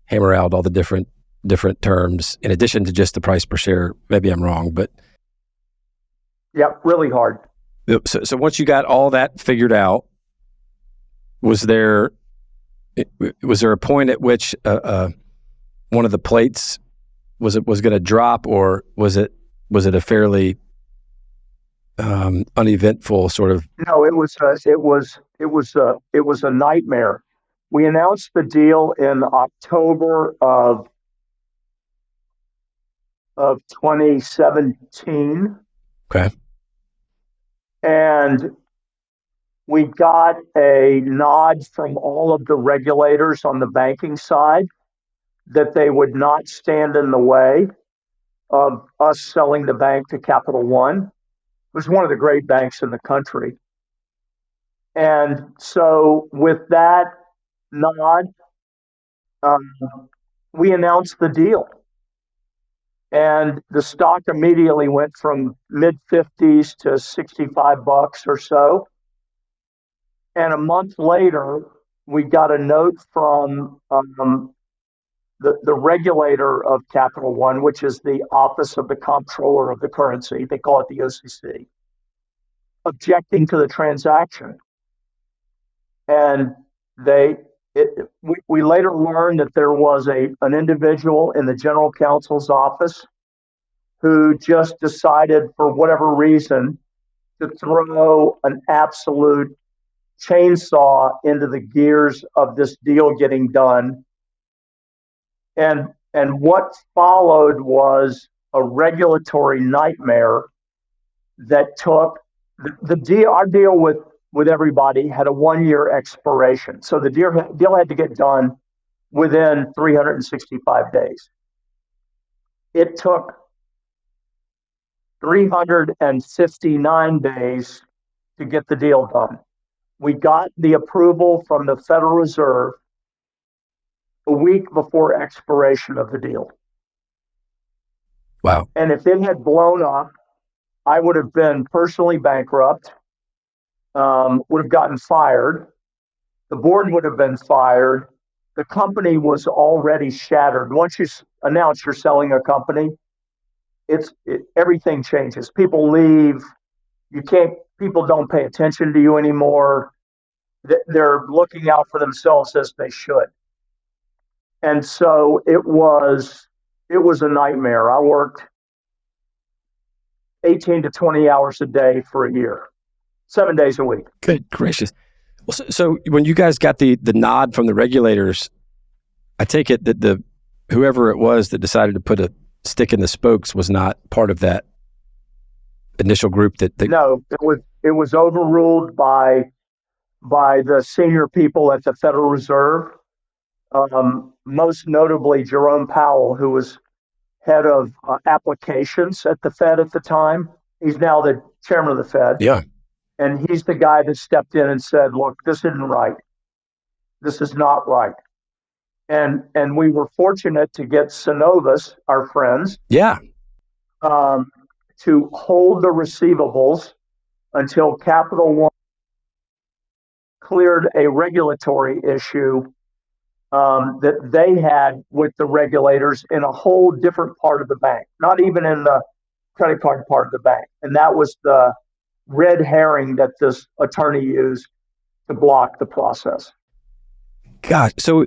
S1: hammer out all the different terms in addition to just the price per share. Maybe I'm wrong, but
S2: yeah, really hard.
S1: So once you got all that figured out, was there a point at which one of the plates was going to drop, or was it a fairly uneventful sort of?
S2: No, it was a nightmare. We announced the deal in October of 2017.
S1: Okay.
S2: And we got a nod from all of the regulators on the banking side that they would not stand in the way of us selling the bank to Capital One. It was one of the great banks in the country. And so with that nod, we announced the deal. And the stock immediately went from mid-50s to $65 or so. And a month later, we got a note from the regulator of Capital One, which is the Office of the Comptroller of the Currency. They call it the OCC, objecting to the transaction. And we later learned that there was an individual in the general counsel's office who just decided, for whatever reason, to throw an absolute chainsaw into the gears of this deal getting done. And what followed was a regulatory nightmare that took the deal. Our deal with everybody had a 1-year expiration. So the deal had to get done within 365 days. It took 359 days to get the deal done. We got the approval from the Federal Reserve a week before expiration of the deal.
S1: Wow.
S2: And if it had blown up, I would have been personally bankrupt, would have gotten fired. The board would have been fired. The company was already shattered. Once you announce you're selling a company, everything changes. People leave. People don't pay attention to you anymore. They're looking out for themselves as they should. And so it was a nightmare. I worked 18 to 20 hours a day for a year, 7 days a week.
S1: Good gracious. Well, so when you guys got the nod from the regulators, I take it that whoever it was that decided to put a stick in the spokes was not part of that initial group that
S2: No, it was overruled by the senior people at the Federal Reserve, most notably Jerome Powell, who was head of applications at the Fed at the time. He's now the chairman of the Fed.
S1: Yeah.
S2: And he's the guy that stepped in and said, look, this isn't right. This is not right. And we were fortunate to get Synovus, our friends,
S1: yeah,
S2: to hold the receivables until Capital One cleared a regulatory issue that they had with the regulators in a whole different part of the bank, not even in the credit card part of the bank. And that was the red herring that this attorney used to block the process.
S1: Gosh, so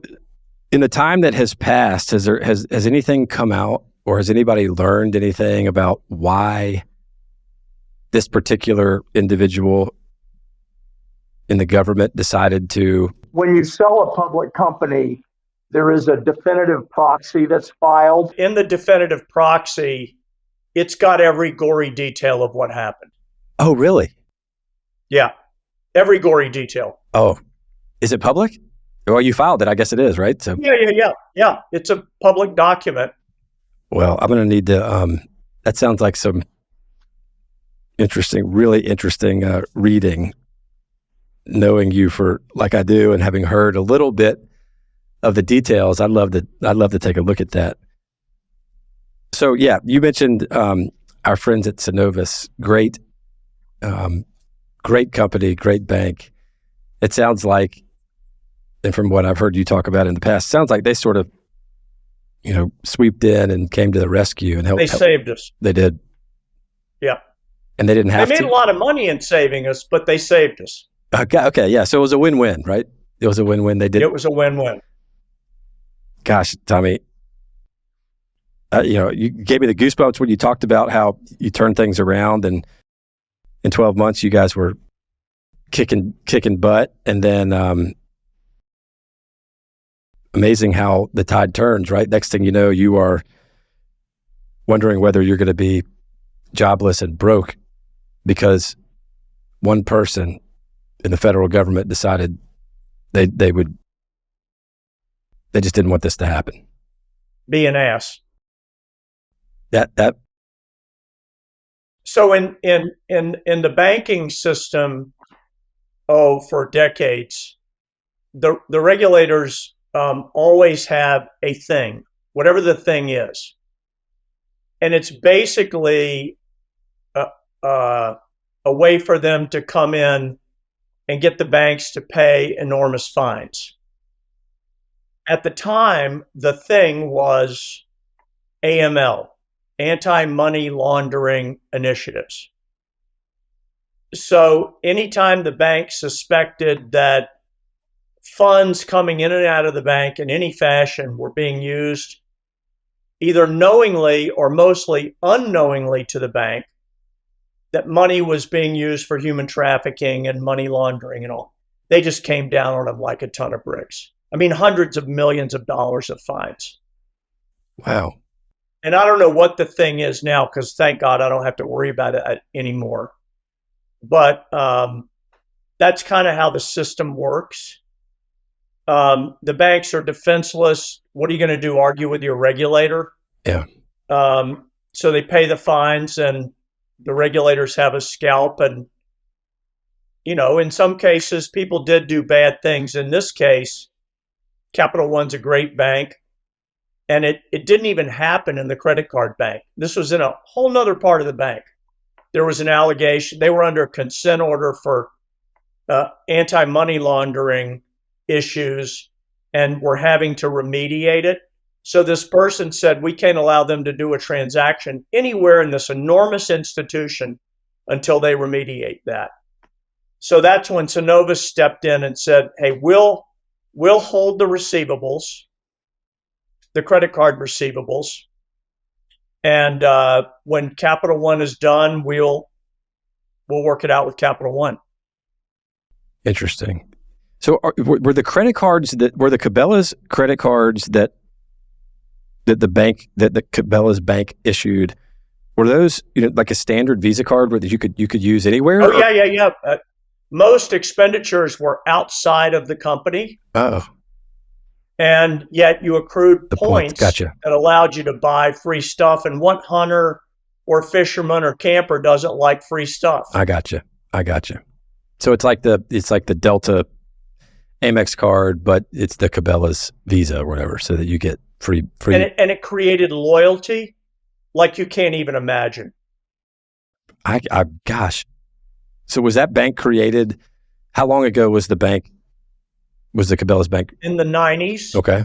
S1: in the time that has passed, has anything come out, or has anybody learned anything about why this particular individual in the government decided to?
S2: When you sell a public company, there is a definitive proxy that's filed. In the definitive proxy, It's got every gory detail of what happened.
S1: Oh, really?
S2: Yeah, every gory detail.
S1: Oh, is it public? Well, you filed it. I guess it is, right? So,
S2: Yeah. It's a public document.
S1: well, I'm going to need to. That sounds like some really interesting reading. Knowing you for like I do, and having heard a little bit of the details, I'd love to take a look at that. So, yeah, you mentioned our friends at Synovus. Great company, great bank. It sounds like, and from what I've heard you talk about in the past, sounds like they sort of, swooped in and came to the rescue and helped.
S2: They saved us.
S1: They did.
S2: Yeah.
S1: And they didn't have to.
S2: They made a lot of money in saving us, but they saved us.
S1: Okay, yeah. So it was a win-win, right? It was a win-win. They did.
S2: It was a win-win.
S1: Gosh, Tommy, you gave me the goosebumps when you talked about how you turned things around, and in 12 months you guys were kicking butt, and then amazing how the tide turns, right? Next thing you know, you are wondering whether you're going to be jobless and broke because one person in the federal government decided they just didn't want this to happen.
S2: Be an ass.
S1: That.
S2: So in the banking system, for decades, the regulators always have a thing, whatever the thing is, and it's basically a way for them to come in and get the banks to pay enormous fines. At the time, the thing was AML, anti-money laundering initiatives. So anytime the bank suspected that funds coming in and out of the bank in any fashion were being used either knowingly or mostly unknowingly to the bank, that money was being used for human trafficking and money laundering and all, they just came down on them like a ton of bricks. I mean, hundreds of millions of dollars of fines.
S1: Wow.
S2: And I don't know what the thing is now, because thank God I don't have to worry about it anymore. But that's kind of how the system works. The banks are defenseless. What are you going to do? Argue with your regulator?
S1: Yeah.
S2: So they pay the fines, and the regulators have a scalp. And, in some cases, people did do bad things. In this case, Capital One's a great bank. And it didn't even happen in the credit card bank. This was in a whole nother part of the bank. There was an allegation. They were under a consent order for anti-money laundering issues and were having to remediate it. So this person said, we can't allow them to do a transaction anywhere in this enormous institution until they remediate that. So that's when Synovus stepped in and said, hey, we'll hold the receivables, the credit card receivables. And when Capital One is done, we'll work it out with Capital One.
S1: Interesting. So were the credit cards were the Cabela's credit cards that the Cabela's bank issued, were those like a standard Visa card where you could use anywhere?
S2: Oh, yeah. Most expenditures were outside of the company.
S1: Oh.
S2: And yet you accrued points
S1: Gotcha.
S2: that allowed you to buy free stuff. And what hunter or fisherman or camper doesn't like free stuff?
S1: I gotcha. So it's like the Delta Amex card, but it's the Cabela's Visa or whatever, so that you get free.
S2: And it created loyalty like you can't even imagine.
S1: Gosh. So was that bank created? How long ago was the Cabela's bank?
S2: In the 90s.
S1: Okay.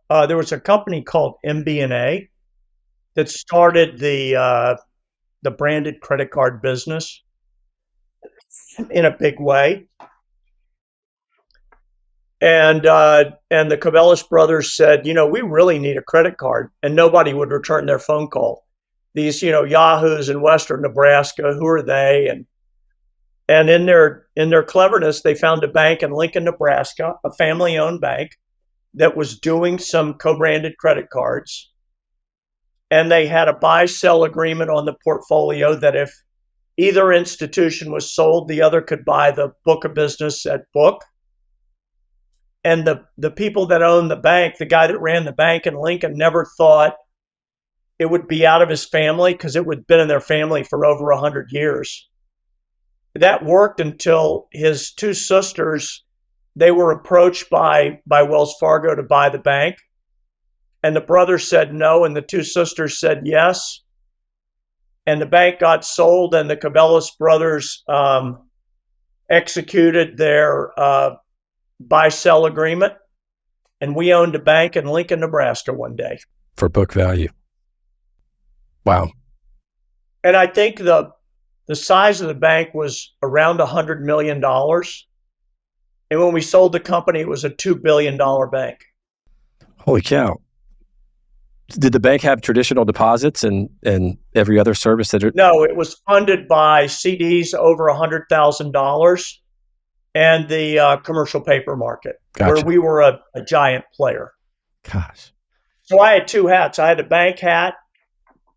S2: There was a company called MBNA that started the branded credit card business in a big way. And the Cabela's brothers said, we really need a credit card, and nobody would return their phone call. These, yahoos in Western Nebraska, who are they? And in their cleverness, they found a bank in Lincoln, Nebraska, a family-owned bank that was doing some co-branded credit cards. and they had a buy-sell agreement on the portfolio that if either institution was sold, the other could buy the book of business at book. And the people that owned the bank, the guy that ran the bank in Lincoln, never thought it would be out of his family because it had been in their family for over 100 years. That worked until his two sisters, they were approached by Wells Fargo to buy the bank. And the brother said no, and the two sisters said yes. And the bank got sold, and the Cabela brothers executed their buy-sell agreement. And we owned a bank in Lincoln, Nebraska one day.
S1: For book value. Wow.
S2: And I think the size of the bank was around $100 million. And when we sold the company, it was a $2 billion bank.
S1: Holy cow. Did the bank have traditional deposits and every other service that
S2: No, it was funded by CDs over $100,000 and the commercial paper market,
S1: Gotcha.
S2: where we were a giant player.
S1: Gosh.
S2: So I had two hats. I had a bank hat.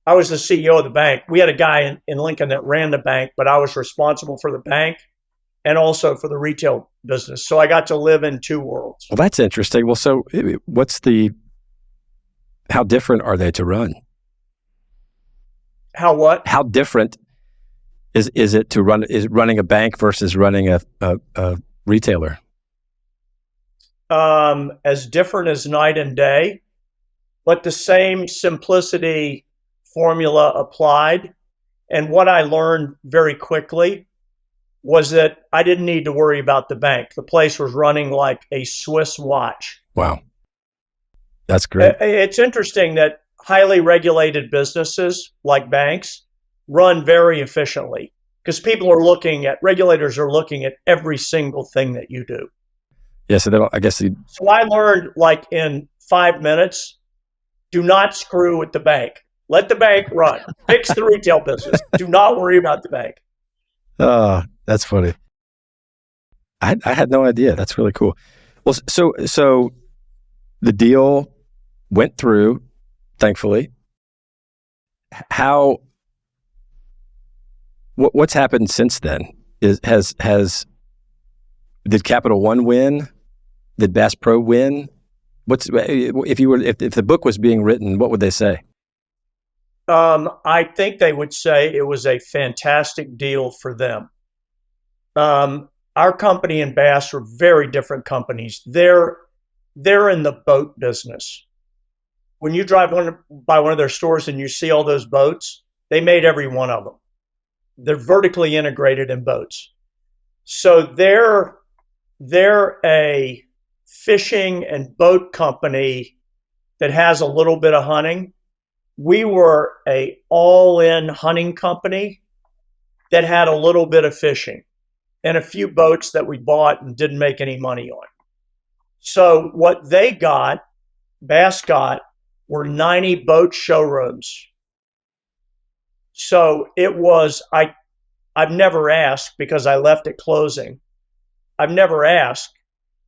S2: I was the CEO of the bank. We had a guy in Lincoln that ran the bank, but I was responsible for the bank and also for the retail business. So I got to live in two worlds.
S1: Well, that's interesting. Well, so how different are they to run?
S2: How what?
S1: How different is it to run? Is running a bank versus running a retailer?
S2: As different as night and day, but the same simplicity formula applied. And what I learned very quickly was that I didn't need to worry about the bank. The place was running like a Swiss watch.
S1: Wow. That's great.
S2: It's interesting that highly regulated businesses like banks run very efficiently because regulators are looking at every single thing that you do.
S1: Yeah, so
S2: So I learned like in 5 minutes, do not screw with the bank. Let the bank run. Fix the retail business. Do not worry about the bank.
S1: Oh, that's funny. I had no idea. That's really cool. Well, so the deal went through, thankfully. What's happened since then? Did Capital One win? Did Bass Pro win? If the book was being written, what would they say?
S2: I think they would say it was a fantastic deal for them. Our company and Bass are very different companies. They're in the boat business. When you drive by one of their stores and you see all those boats, they made every one of them. They're vertically integrated in boats. So they're a fishing and boat company that has a little bit of hunting. We were a all-in hunting company that had a little bit of fishing and a few boats that we bought and didn't make any money on. So what Bass got, were 90 boat showrooms. So it was, I've never asked because I left at closing. I've never asked,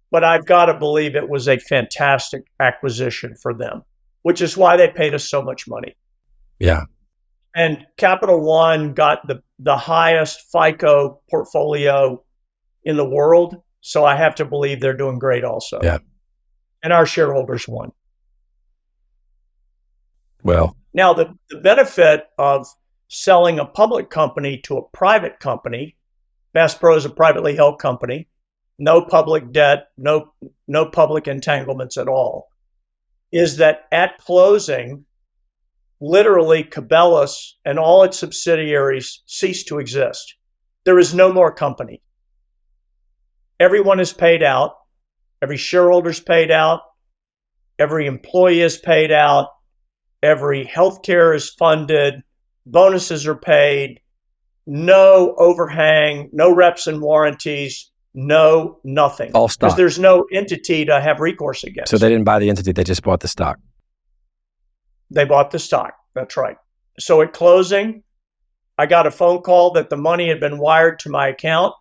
S2: but I've got to believe it was a fantastic acquisition for them, which is why they paid us so much money.
S1: Yeah.
S2: And Capital One got the highest FICO portfolio in the world. So I have to believe they're doing great also.
S1: Yeah.
S2: And our shareholders won.
S1: Well,
S2: now the benefit of selling a public company to a private company, Bass Pro is a privately held company, no public debt, no public entanglements at all, is that at closing, literally Cabela's and all its subsidiaries cease to exist. There is no more company. Everyone is paid out. Every shareholder is paid out. Every employee is paid out. Every healthcare is funded. Bonuses are paid. No overhang, no reps and warranties, no nothing.
S1: All stock.
S2: Because there's no entity to have recourse against.
S1: So they didn't buy the entity, they just bought the stock.
S2: They bought the stock. That's right. So at closing, I got a phone call that the money had been wired to my account.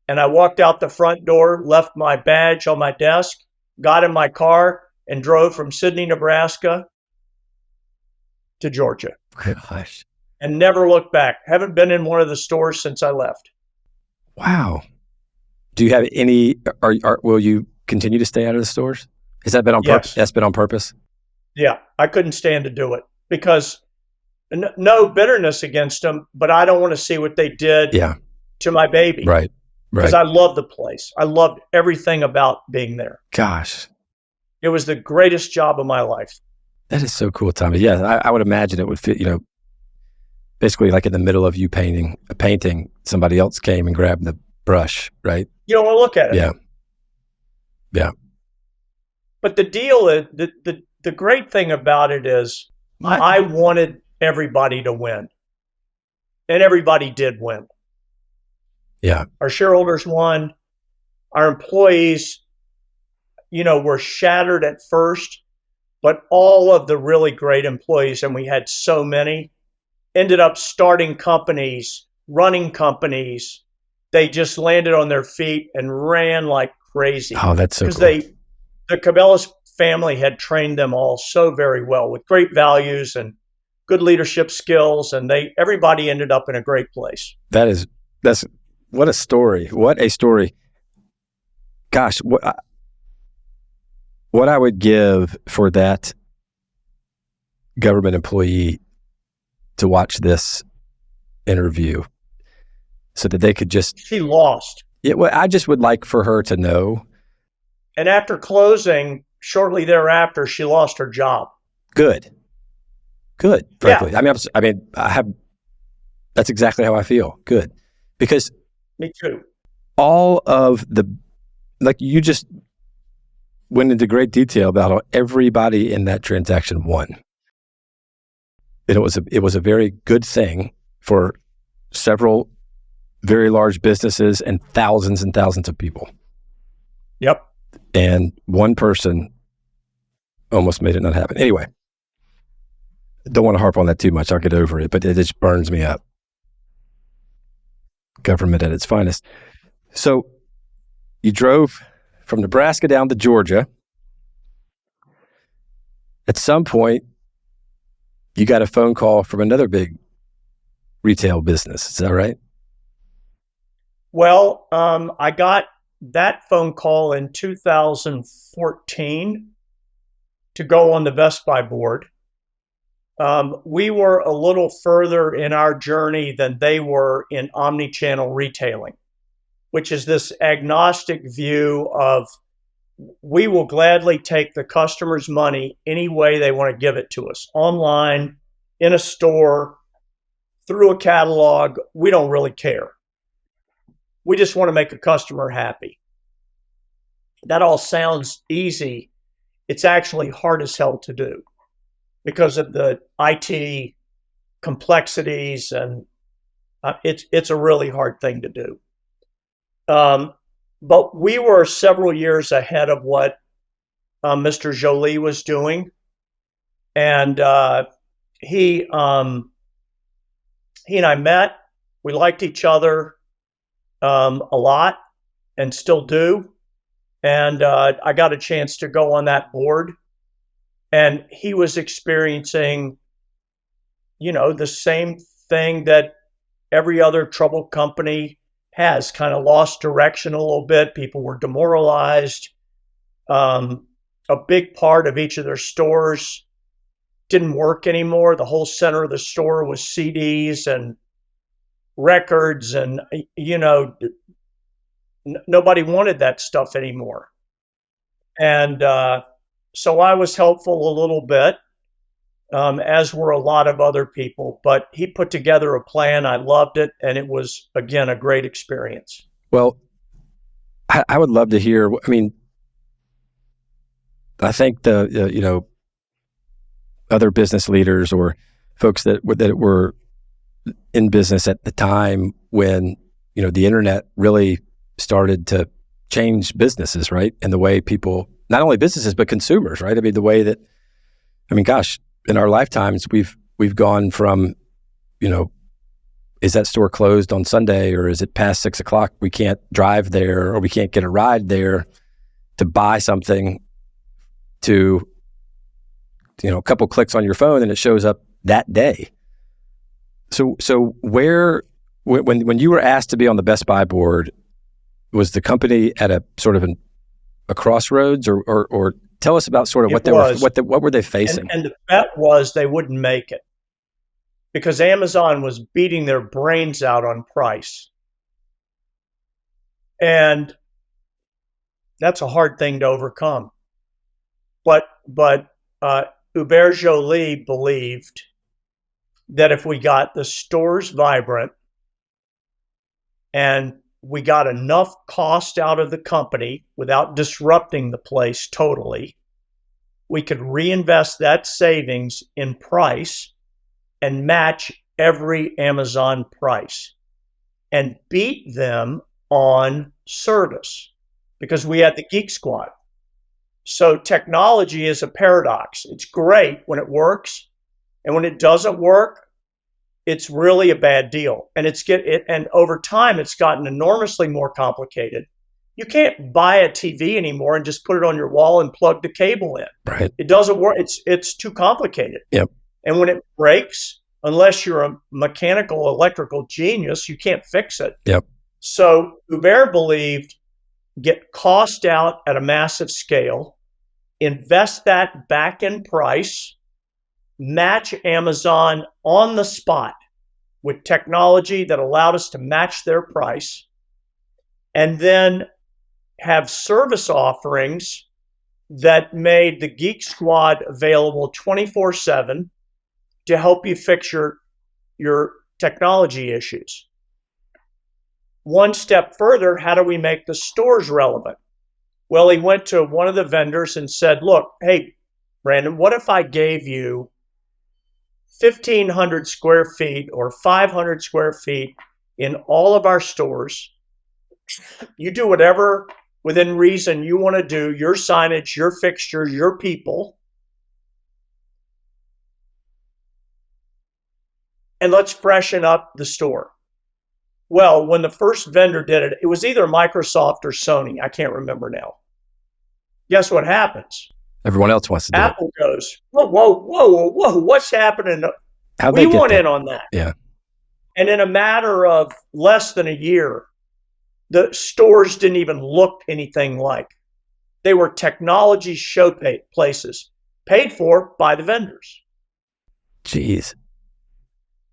S2: And I walked out the front door, left my badge on my desk, got in my car, and drove from Sydney, Nebraska to Georgia
S1: Gosh.
S2: and never looked back. Haven't been in one of the stores since I left.
S1: Wow. Do you have any, will you continue to stay out of the stores? Has that been on purpose?
S2: Yes.
S1: That's been on purpose?
S2: Yeah, I couldn't stand to do it because no bitterness against them, but I don't want to see what they did to my baby.
S1: Right.
S2: Because I love the place. I loved everything about being there.
S1: Gosh.
S2: It was the greatest job of my life.
S1: That is so cool, Tommy. Yeah, I would imagine it would fit, basically like in the middle of you painting a painting, somebody else came and grabbed the brush, right?
S2: You don't want to look at it.
S1: Yeah.
S2: But the deal is, the great thing about it is I wanted everybody to win. And everybody did win.
S1: Yeah.
S2: Our shareholders won. Our employees, were shattered at first, but all of the really great employees, and we had so many, ended up starting companies, running companies. They just landed on their feet and ran like crazy.
S1: Oh, that's so cool.
S2: Because the Cabela family had trained them all so very well with great values and good leadership skills, and everybody ended up in a great place.
S1: That's what a story. What a story. Gosh, what I would give for that government employee to watch this interview so that they could just...
S2: She lost.
S1: I just would like for her to know.
S2: And after closing, shortly thereafter, she lost her job.
S1: Good, frankly.
S2: Yeah.
S1: That's exactly how I feel. Good. Because...
S2: Me too.
S1: All of you just went into great detail about how everybody in that transaction won. And it was a very good thing for several very large businesses and thousands of people.
S2: Yep.
S1: And one person almost made it not happen. Anyway, don't want to harp on that too much. I'll get over it, but it just burns me up. Government at its finest. So you drove from Nebraska down to Georgia. At some point, you got a phone call from another big retail business. Is that right?
S2: Well, I got that phone call in 2014 to go on the Best Buy board. We were a little further in our journey than they were in omni-channel retailing, which is this agnostic view of we will gladly take the customer's money any way they want to give it to us, online, in a store, through a catalog. We don't really care. We just want to make a customer happy. That all sounds easy. It's actually hard as hell to do because of the IT complexities, and it's a really hard thing to do. But we were several years ahead of what Mr. Jolie was doing, and he and I met. We liked each other a lot, and still do. And I got a chance to go on that board, and he was experiencing, the same thing that every other troubled company has, kind of lost direction a little bit. People were demoralized. A big part of each of their stores didn't work anymore. The whole center of the store was CDs and records, and, nobody wanted that stuff anymore. And so I was helpful a little bit, as were a lot of other people. But he put together a plan. I loved it. And it was, again, a great experience.
S1: Well, I would love to hear. I mean, I think the other business leaders or folks that were in business at the time when the internet really started to change businesses, right? And the way people, not only businesses but consumers, right? I mean, the way that, gosh, in our lifetimes we've gone from, is that store closed on Sunday, or is it past 6 o'clock? We can't drive there, or we can't get a ride there to buy something, to a couple clicks on your phone and it shows up that day. So when you were asked to be on the Best Buy board, was the company at a sort of a crossroads, or tell us about sort of what were they facing?
S2: And the bet was they wouldn't make it because Amazon was beating their brains out on price. And that's a hard thing to overcome. But Hubert Joly believed that if we got the stores vibrant and we got enough cost out of the company without disrupting the place totally, we could reinvest that savings in price and match every Amazon price and beat them on service because we had the Geek Squad. So technology is a paradox. It's great when it works, and when it doesn't work, it's really a bad deal. And and over time, it's gotten enormously more complicated. You can't buy a TV anymore and just put it on your wall and plug the cable in.
S1: Right.
S2: It doesn't work. It's too complicated.
S1: Yep.
S2: And when it breaks, unless you're a mechanical, electrical genius, you can't fix it.
S1: Yep.
S2: So Hubert believed get cost out at a massive scale, invest that back in price, match Amazon on the spot with technology that allowed us to match their price, and then have service offerings that made the Geek Squad available 24/7 to help you fix your technology issues. One step further, how do we make the stores relevant? Well, he went to one of the vendors and said, look, hey, Brandon, what if I gave you 1,500 square feet or 500 square feet in all of our stores? You do whatever within reason you want to do, your signage, your fixtures, your people. And let's freshen up the store. Well, when the first vendor did it, it was either Microsoft or Sony. I can't remember now. Guess what happens?
S1: Everyone else wants to do
S2: Apple goes, whoa, what's happening? We want in on that.
S1: Yeah.
S2: And in a matter of less than a year, the stores didn't even look anything like. They were technology show places paid for by the vendors.
S1: Jeez.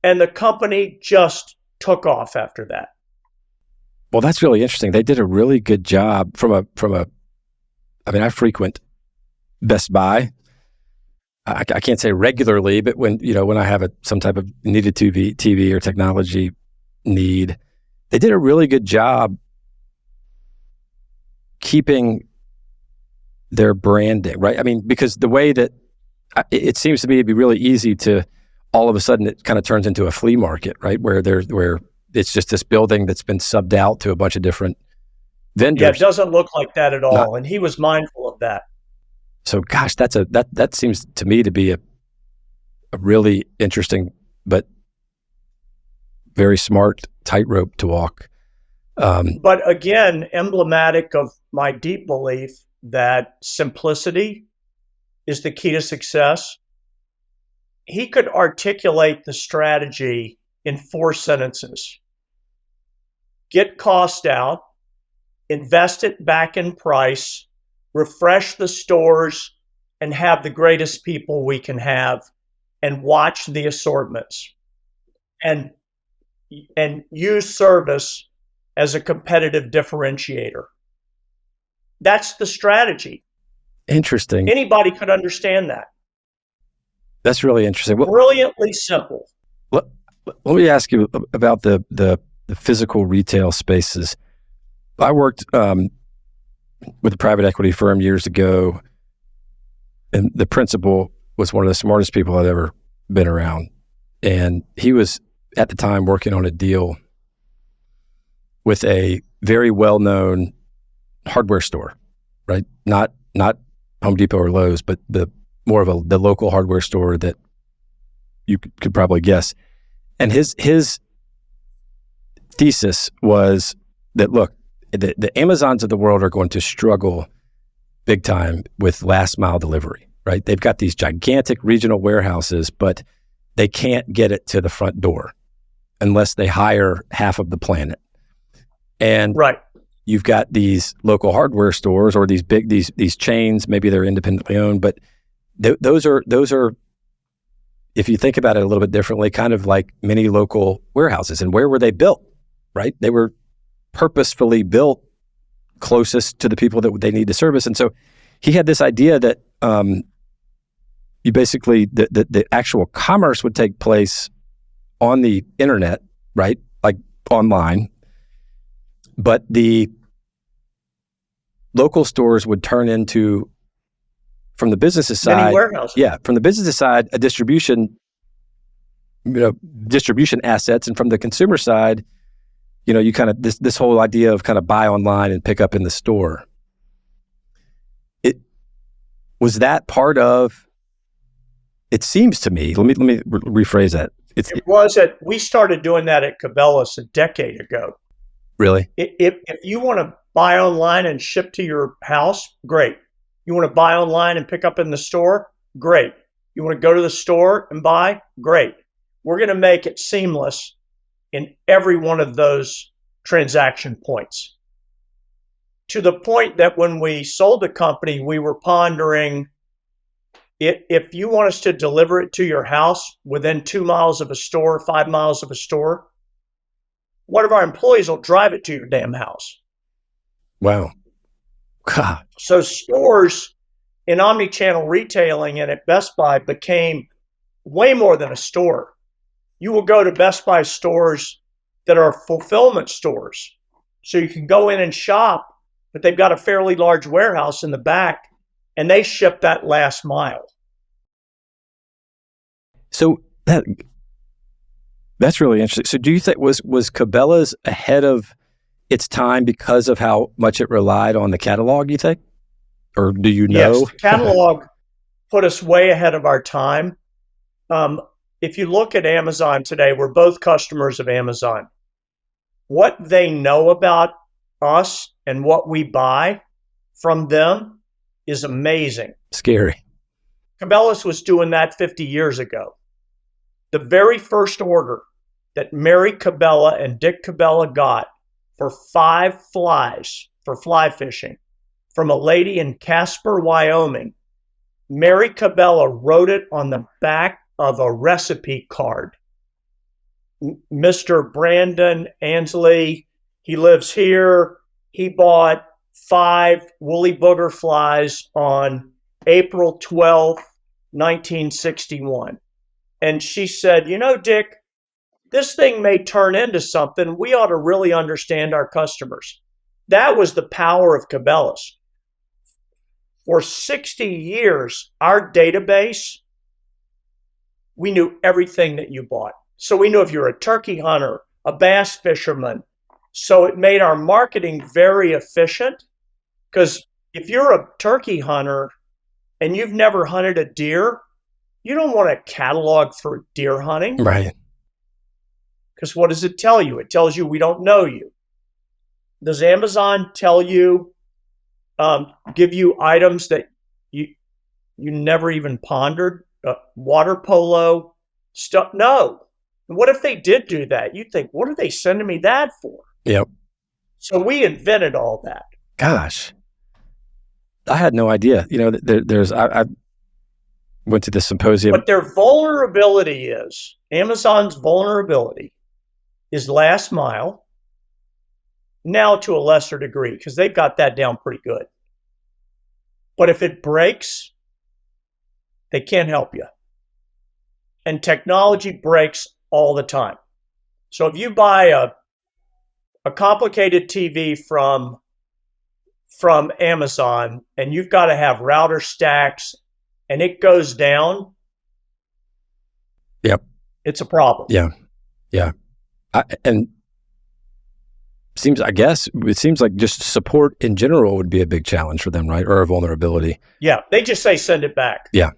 S1: And
S2: the company just took off after that.
S1: Well, that's really interesting. They did a really good job I frequent Best Buy. I can't say regularly, but when I have some type of needed TV or technology need, they did a really good job keeping their branding, right? I mean, because the way that it seems to me it'd be really easy to all of a sudden it kind of turns into a flea market, right? Where it's just this building that's been subbed out to a bunch of different vendors.
S2: Yeah, it doesn't look like that at all. And he was mindful of that.
S1: So gosh, that seems to me to be a really interesting but very smart tightrope to walk.
S2: But again, emblematic of my deep belief that simplicity is the key to success. He could articulate the strategy in 4 sentences. Get cost out, invest it back in price, refresh the stores, and have the greatest people we can have, and watch the assortments. And use service as a competitive differentiator. That's the strategy.
S1: Interesting.
S2: Anybody could understand that.
S1: That's really interesting.
S2: Brilliantly simple.
S1: Let me ask you about the physical retail spaces. I worked with a private equity firm years ago, and the principal was one of the smartest people I'd ever been around. And he was at the time working on a deal with a very well-known hardware store, right? Not Home Depot or Lowe's, but the local hardware store that you could probably guess. And his thesis was that, look, the Amazons of the world are going to struggle big time with last mile delivery, right? They've got these gigantic regional warehouses, but they can't get it to the front door unless they hire half of the planet. And
S2: right.
S1: You've got these local hardware stores or these big these chains. Maybe they're independently owned, but those are, if you think about it a little bit differently, kind of like many local warehouses. And where were they built? Right, they were purposefully built closest to the people that they need to service. And so he had this idea that you basically the actual commerce would take place on the internet, right, like online. But the local stores would turn into, from the business's side,
S2: many warehouses.
S1: Yeah, from the business's side, a distribution assets, and from the consumer side, you kind of this whole idea of kind of buy online and pick up in the store. It was that part of. It seems to me. Let me rephrase that.
S2: It was that we started doing that at Cabela a decade ago.
S1: Really?
S2: If you want to buy online and ship to your house, great. You want to buy online and pick up in the store, great. You want to go to the store and buy, great. We're going to make it seamless in every one of those transaction points. To the point that when we sold the company, we were pondering, if you want us to deliver it to your house within 2 miles of a store, 5 miles of a store, one of our employees will drive it to your damn house.
S1: Wow. God.
S2: So stores in omni-channel retailing and at Best Buy became way more than a store. You will go to Best Buy stores that are fulfillment stores. So you can go in and shop, but they've got a fairly large warehouse in the back, and they ship that last mile.
S1: So that's really interesting. So do you think was Cabela's ahead of its time because of how much it relied on the catalog, you think? Or do you know?
S2: Yes, the catalog put us way ahead of our time. If you look at Amazon today, we're both customers of Amazon. What they know about us and what we buy from them is amazing.
S1: Scary.
S2: Cabela's was doing that 50 years ago. The very first order that Mary Cabela and Dick Cabela got for 5 flies for fly fishing from a lady in Casper, Wyoming, Mary Cabela wrote it on the back of a recipe card. Mr. Brandon Ansley, he lives here. He bought 5 woolly booger flies on April 12th, 1961. And she said, Dick, this thing may turn into something. We ought to really understand our customers. That was the power of Cabela's. For 60 years, our database, we knew everything that you bought. So we knew if you're a turkey hunter, a bass fisherman. So it made our marketing very efficient, because if you're a turkey hunter and you've never hunted a deer, you don't want a catalog for deer hunting.
S1: Right.
S2: Because what does it tell you? It tells you we don't know you. Does Amazon tell you, give you items that you never even pondered? Water polo stuff? No. What if they did do that? You'd think, what are they sending me that for?
S1: Yep.
S2: So we invented all that.
S1: Gosh, I had no idea. I went to this symposium.
S2: But their vulnerability is, Amazon's vulnerability is last mile, now to a lesser degree, because they've got that down pretty good. But if it breaks, they can't help you. And technology breaks all the time. So if you buy a complicated TV from Amazon and you've got to have router stacks and it goes down,
S1: yep,
S2: it's a problem.
S1: Yeah. And it seems like just support in general would be a big challenge for them, right? Or a vulnerability.
S2: Yeah, they just say send it back.
S1: Yeah.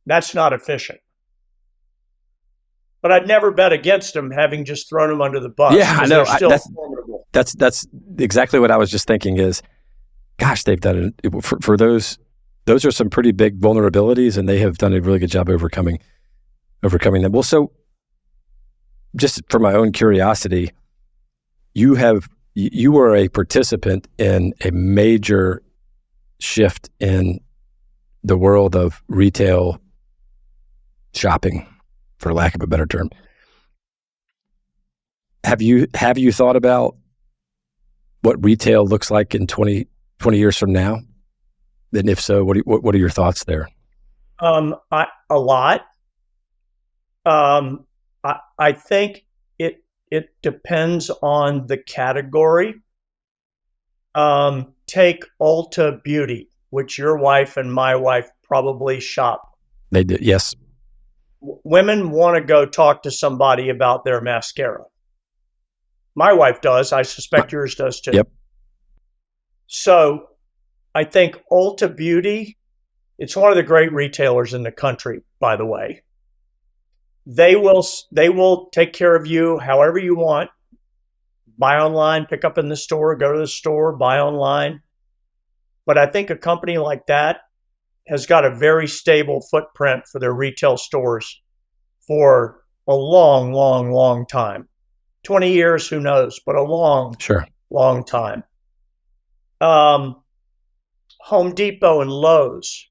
S2: That's not efficient. But I'd never bet against them, having just thrown them under the bus.
S1: Yeah, I know.
S2: They're still formidable.
S1: That's exactly what I was just thinking is, gosh, they've done it for those those are some pretty big vulnerabilities, and they have done a really good job overcoming them. Well, so just for my own curiosity, you were a participant in a major shift in the world of retail shopping, for lack of a better term. Have you thought about what retail looks like in 20 years from now? And if so, what are your thoughts there?
S2: A lot. I think it depends on the category. Take Ulta Beauty, which your wife and my wife probably shop.
S1: They do, yes.
S2: Women want to go talk to somebody about their mascara. My wife does. I suspect yours does too.
S1: Yep. So
S2: I think Ulta Beauty, it's one of the great retailers in the country, by the way. They will take care of you however you want. Buy online, pick up in the store, go to the store, buy online. But I think a company like that has got a very stable footprint for their retail stores for a long, long, long time. 20 years, who knows, but a long time. Home Depot and Lowe's,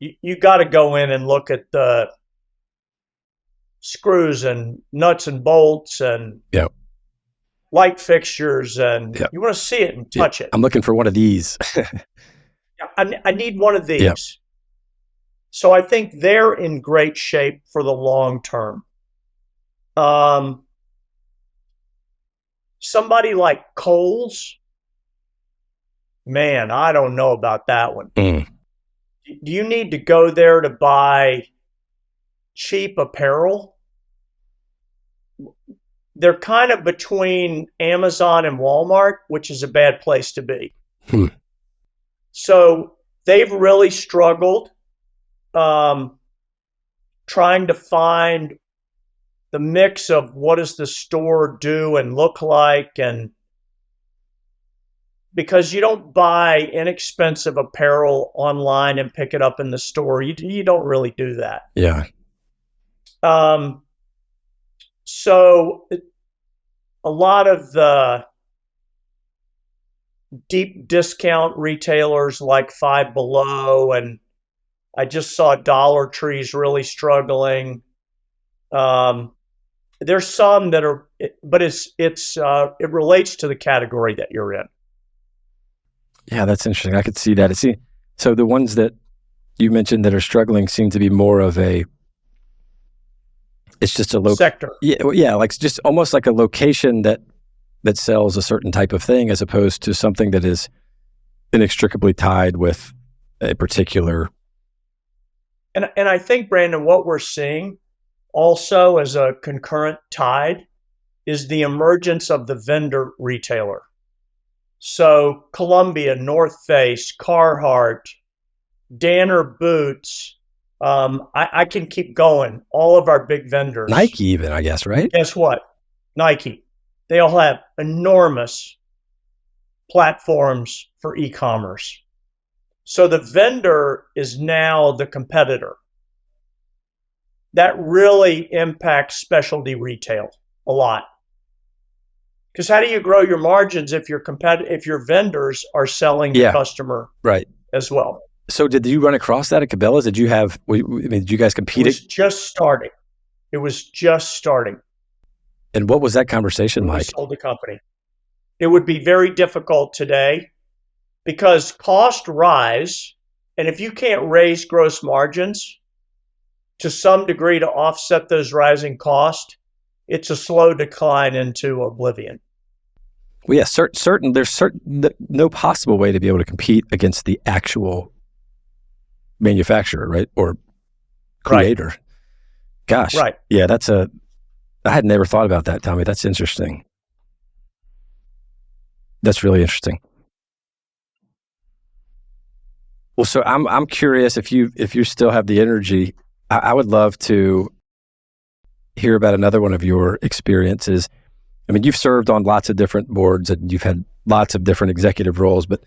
S2: you got to go in and look at the screws and nuts and bolts and light fixtures, and you want to see it and touch it.
S1: I'm looking for one of these.
S2: I need one of these.
S1: Yep.
S2: So I think they're in great shape for the long term. Somebody like Kohl's, man, I don't know about that one. Do you need to go there to buy cheap apparel? They're kind of between Amazon and Walmart, which is a bad place to be. So they've really struggled trying to find the mix of what does the store do and look like, and because you don't buy inexpensive apparel online and pick it up in the store. You don't really do that.
S1: Yeah.
S2: So a lot of the deep discount retailers like Five Below, and I just saw Dollar Tree's really struggling. There's some that are, but it relates to the category that you're in.
S1: Yeah, that's interesting. I could see that. So the ones that you mentioned that are struggling seem to be more of it's just a local
S2: sector.
S1: Yeah, like just almost like a location that sells a certain type of thing, as opposed to something that is inextricably tied with a particular.
S2: And I think, Brandon, what we're seeing also as a concurrent tide is the emergence of the vendor retailer. So Columbia, North Face, Carhartt, Danner Boots, I can keep going. All of our big vendors.
S1: Nike even, I guess, right?
S2: Guess what? Nike. They all have enormous platforms for e-commerce. So the vendor is now the competitor. That really impacts specialty retail a lot. Because how do you grow your margins if your vendors are selling the customer as well?
S1: So did you run across that at Cabela's? Did you did you guys compete?
S2: It was just starting.
S1: And what was that conversation like?
S2: We sold the company. It would be very difficult today because costs rise, and if you can't raise gross margins to some degree to offset those rising costs, it's a slow decline into oblivion.
S1: Well, yeah, there's no possible way to be able to compete against the actual manufacturer, right? Or creator.
S2: Right.
S1: Gosh.
S2: Right.
S1: Yeah, I had never thought about that, Tommy. That's interesting. That's really interesting. Well, so I'm curious if you still have the energy. I would love to hear about another one of your experiences. I mean, you've served on lots of different boards and you've had lots of different executive roles, but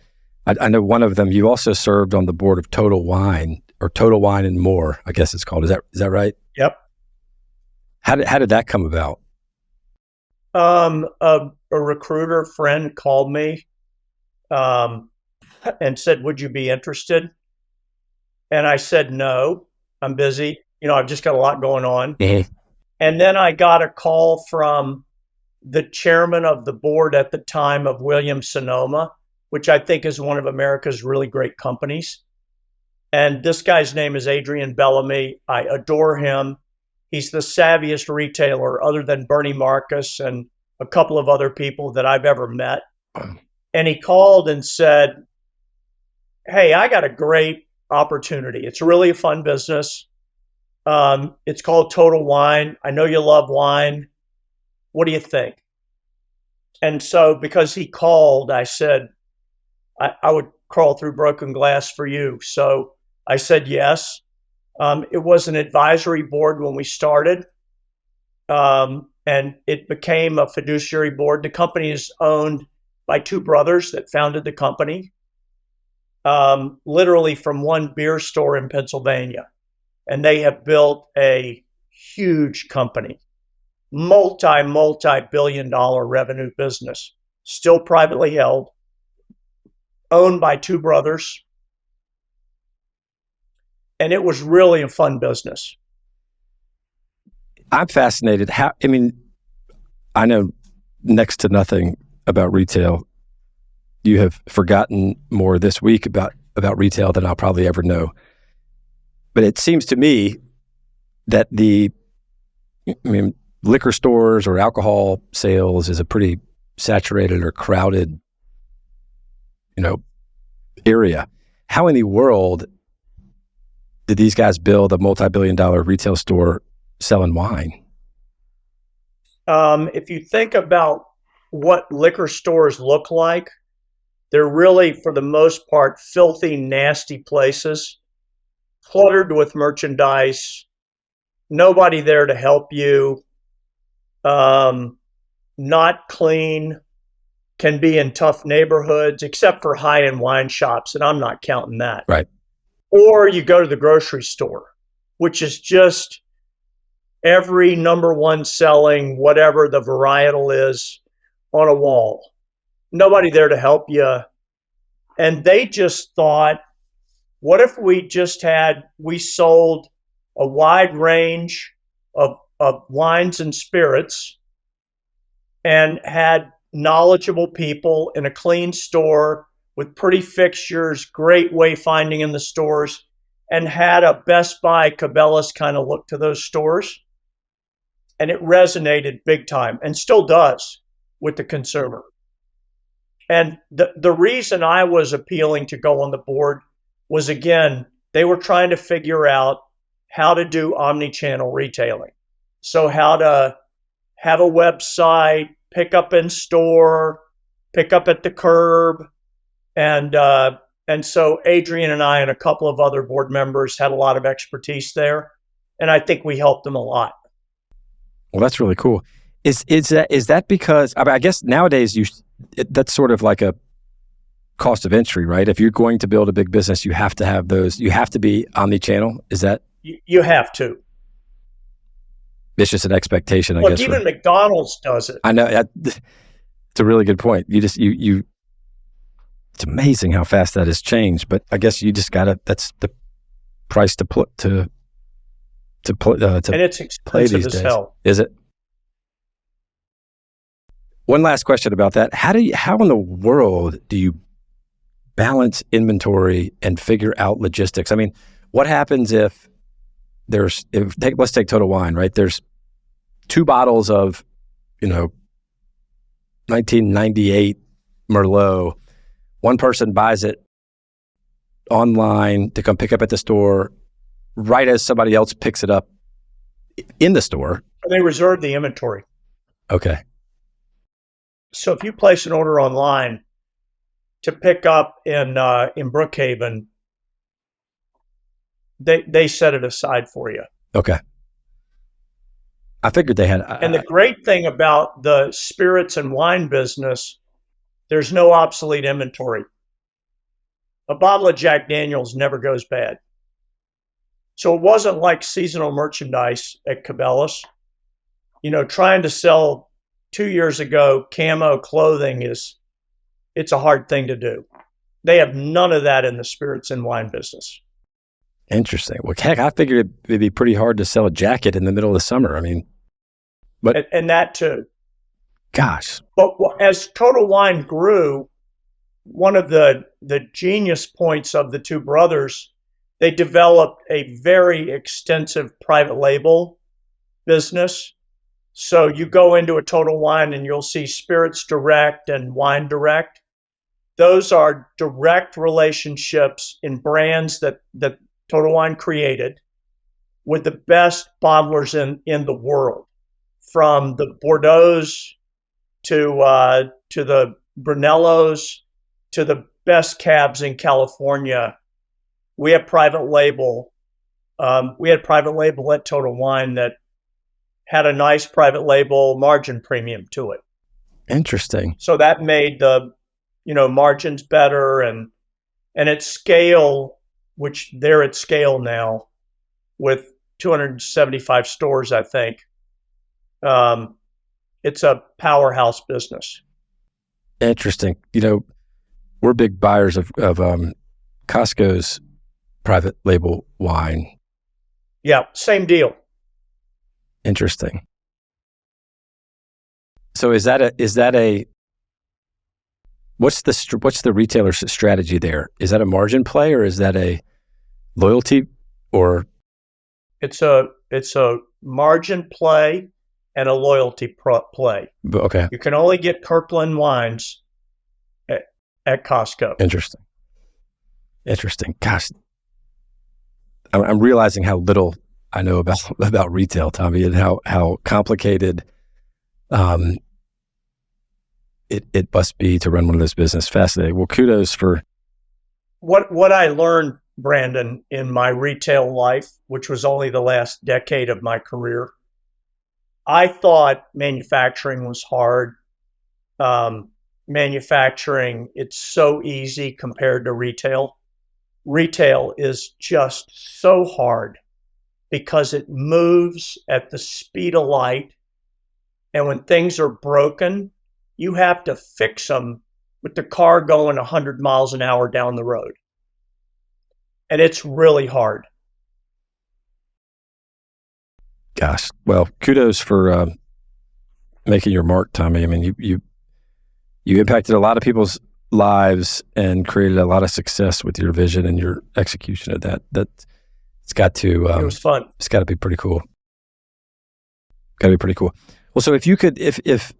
S1: I know one of them, you also served on the board of Total Wine, or Total Wine and More, I guess it's called. Is that right?
S2: Yep.
S1: How did that come about?
S2: A recruiter friend called me and said, "Would you be interested?" And I said, "No, I'm busy. I've just got a lot going on."
S1: Mm-hmm.
S2: And then I got a call from the chairman of the board at the time of Williams-Sonoma, which I think is one of America's really great companies. And this guy's name is Adrian Bellamy. I adore him. He's the savviest retailer other than Bernie Marcus and a couple of other people that I've ever met. And he called and said, "Hey, I got a great opportunity. It's really a fun business. It's called Total Wine. I know you love wine. What do you think?" And so because he called, I said, I would crawl through broken glass for you. So I said yes. It was an advisory board when we started, and it became a fiduciary board. The company is owned by two brothers that founded the company, literally from one beer store in Pennsylvania. And they have built a huge company, multi-billion-dollar revenue business, still privately held, owned by two brothers. And it was really a fun business.
S1: I'm fascinated. I know next to nothing about retail. You have forgotten more this week about retail than I'll probably ever know. But it seems to me that liquor stores or alcohol sales is a pretty saturated or crowded, area. How in the world did these guys build a multi-billion-dollar retail store selling wine?
S2: If you think about what liquor stores look like, they're really, for the most part, filthy, nasty places, cluttered with merchandise, nobody there to help you, not clean, can be in tough neighborhoods, except for high-end wine shops, and I'm not counting that.
S1: Right.
S2: Or you go to the grocery store, which is just every number one selling, whatever the varietal is, on a wall. Nobody there to help you. And they just thought, what if we sold a wide range of wines and spirits and had knowledgeable people in a clean store with pretty fixtures, great wayfinding in the stores, and had a Best Buy, Cabela's kind of look to those stores. And it resonated big time and still does with the consumer. And the reason I was appealing to go on the board was, again, they were trying to figure out how to do omni-channel retailing. So how to have a website, pick up in store, pick up at the curb. And so Adrian and I and a couple of other board members had a lot of expertise there. And I think we helped them a lot.
S1: Well, that's really cool. Is that because, I guess nowadays that's sort of like a cost of entry, right? If you're going to build a big business, you have to have you have to be omni-channel. Is that?
S2: You have to.
S1: It's just an expectation, I guess.
S2: Even McDonald's does it.
S1: I know. It's a really good point. It's amazing how fast that has changed, but I guess you just that's the price to and
S2: it's expensive as hell.
S1: Is it? One last question about that. How in the world do you balance inventory and figure out logistics? I mean, what happens if let's take Total Wine, right? There's 2 bottles of, 1998 Merlot. One person buys it online to come pick up at the store right as somebody else picks it up in the store.
S2: They reserve the inventory.
S1: Okay.
S2: So if you place an order online to pick up in Brookhaven, they set it aside for you.
S1: Okay. I figured they had.
S2: And the great thing about the spirits and wine business, there's no obsolete inventory. A bottle of Jack Daniels never goes bad. So it wasn't like seasonal merchandise at Cabela's. Trying to sell 2 years ago camo clothing it's a hard thing to do. They have none of that in the spirits and wine business.
S1: Interesting. Well, heck, I figured it'd be pretty hard to sell a jacket in the middle of the summer. I mean, but
S2: and that too.
S1: Gosh.
S2: But as Total Wine grew, one of the genius points of the two brothers, they developed a very extensive private label business. So you go into a Total Wine and you'll see Spirits Direct and Wine Direct. Those are direct relationships in brands that Total Wine created with the best bottlers in the world, from the Bordeaux's to the Brunellos to the best cabs in California. We have private label. We had private label at Total Wine that had a nice private label margin premium to it.
S1: Interesting.
S2: So that made the margins better, and at scale, which they're at scale now with 275 stores, I think. It's a powerhouse business.
S1: Interesting. We're big buyers of Costco's private label wine.
S2: Yeah, same deal.
S1: Interesting. So is that a what's the retailer's strategy there? Is that a margin play, or is that a loyalty, or?
S2: It's a margin play and a loyalty play.
S1: Okay.
S2: You can only get Kirkland wines at Costco.
S1: Interesting. Gosh, I'm realizing how little I know about retail, Tommy, and how complicated it must be to run one of those businesses. Fascinating. Well, kudos for
S2: what I learned, Brandon, in my retail life, which was only the last decade of my career. I thought manufacturing was hard. Manufacturing, it's so easy compared to retail. Retail is just so hard because it moves at the speed of light. And when things are broken, you have to fix them with the car going 100 miles an hour down the road. And it's really hard.
S1: Gosh, well, kudos for making your mark, Tommy. I mean, you impacted a lot of people's lives and created a lot of success with your vision and your execution of that. It's got to.
S2: It was fun.
S1: It's got to be pretty cool. Got to be pretty cool. Well, so if you could, if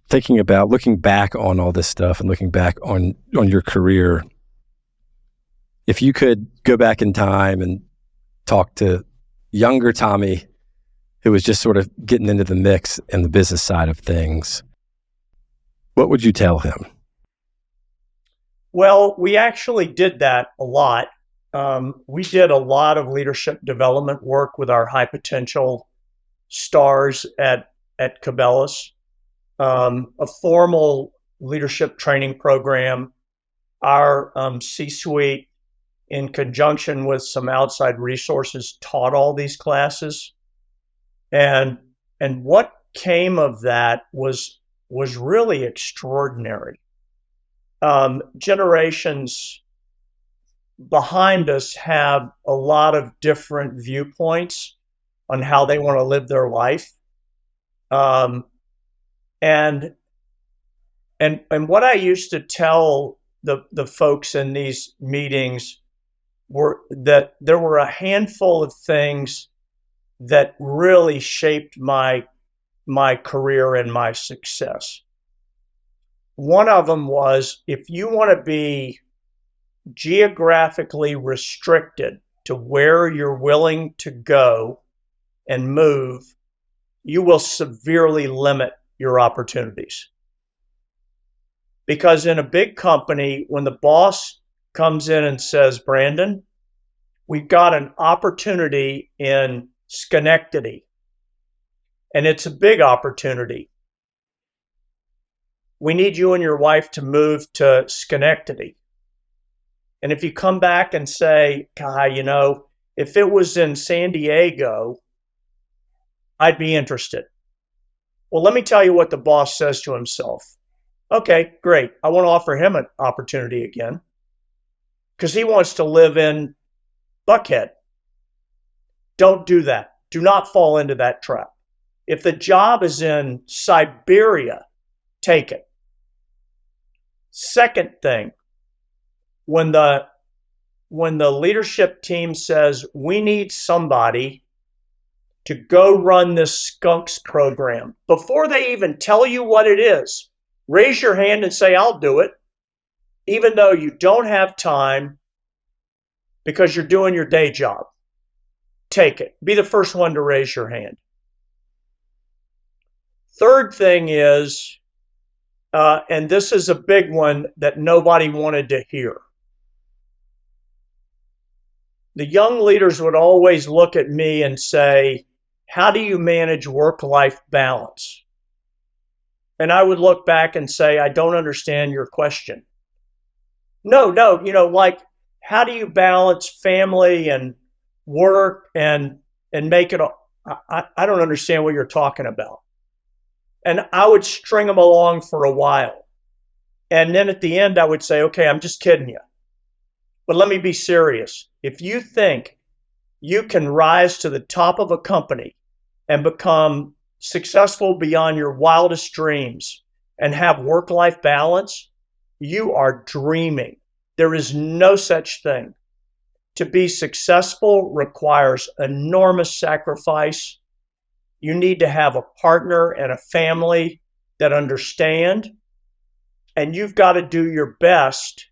S1: thinking about looking back on all this stuff and looking back on your career, if you could go back in time and talk to younger Tommy, who was just sort of getting into the mix and the business side of things, what would you tell him?
S2: Well, we actually did that a lot. We did a lot of leadership development work with our high potential stars at Cabela's. A formal leadership training program. Our C-suite, in conjunction with some outside resources, taught all these classes. And what came of that was really extraordinary. Generations behind us have a lot of different viewpoints on how they want to live their life. And what I used to tell the folks in these meetings were that there were a handful of things that really shaped my career and my success. One of them was, if you want to be geographically restricted to where you're willing to go and move, you will severely limit your opportunities. Because in a big company, when the boss comes in and says, Brandon, we've got an opportunity in Schenectady, and it's a big opportunity. We need you and your wife to move to Schenectady. And if you come back and say, Guy, if it was in San Diego, I'd be interested. Well, let me tell you what the boss says to himself. Okay, great. I want to offer him an opportunity again because he wants to live in Buckhead. Don't do that. Do not fall into that trap. If the job is in Siberia, take it. Second thing, when the leadership team says, we need somebody to go run this skunks program, before they even tell you what it is, raise your hand and say, I'll do it, even though you don't have time because you're doing your day job. Take it. Be the first one to raise your hand. Third thing is, and this is a big one that nobody wanted to hear. The young leaders would always look at me and say, how do you manage work-life balance? And I would look back and say, I don't understand your question. No, like, how do you balance family and work and make it all? I don't understand what you're talking about. And I would string them along for a while. And then at the end, I would say, okay, I'm just kidding you. But let me be serious. If you think you can rise to the top of a company and become successful beyond your wildest dreams and have work-life balance, you are dreaming. There is no such thing. To be successful requires enormous sacrifice. You need to have a partner and a family that understand, and you've got to do your best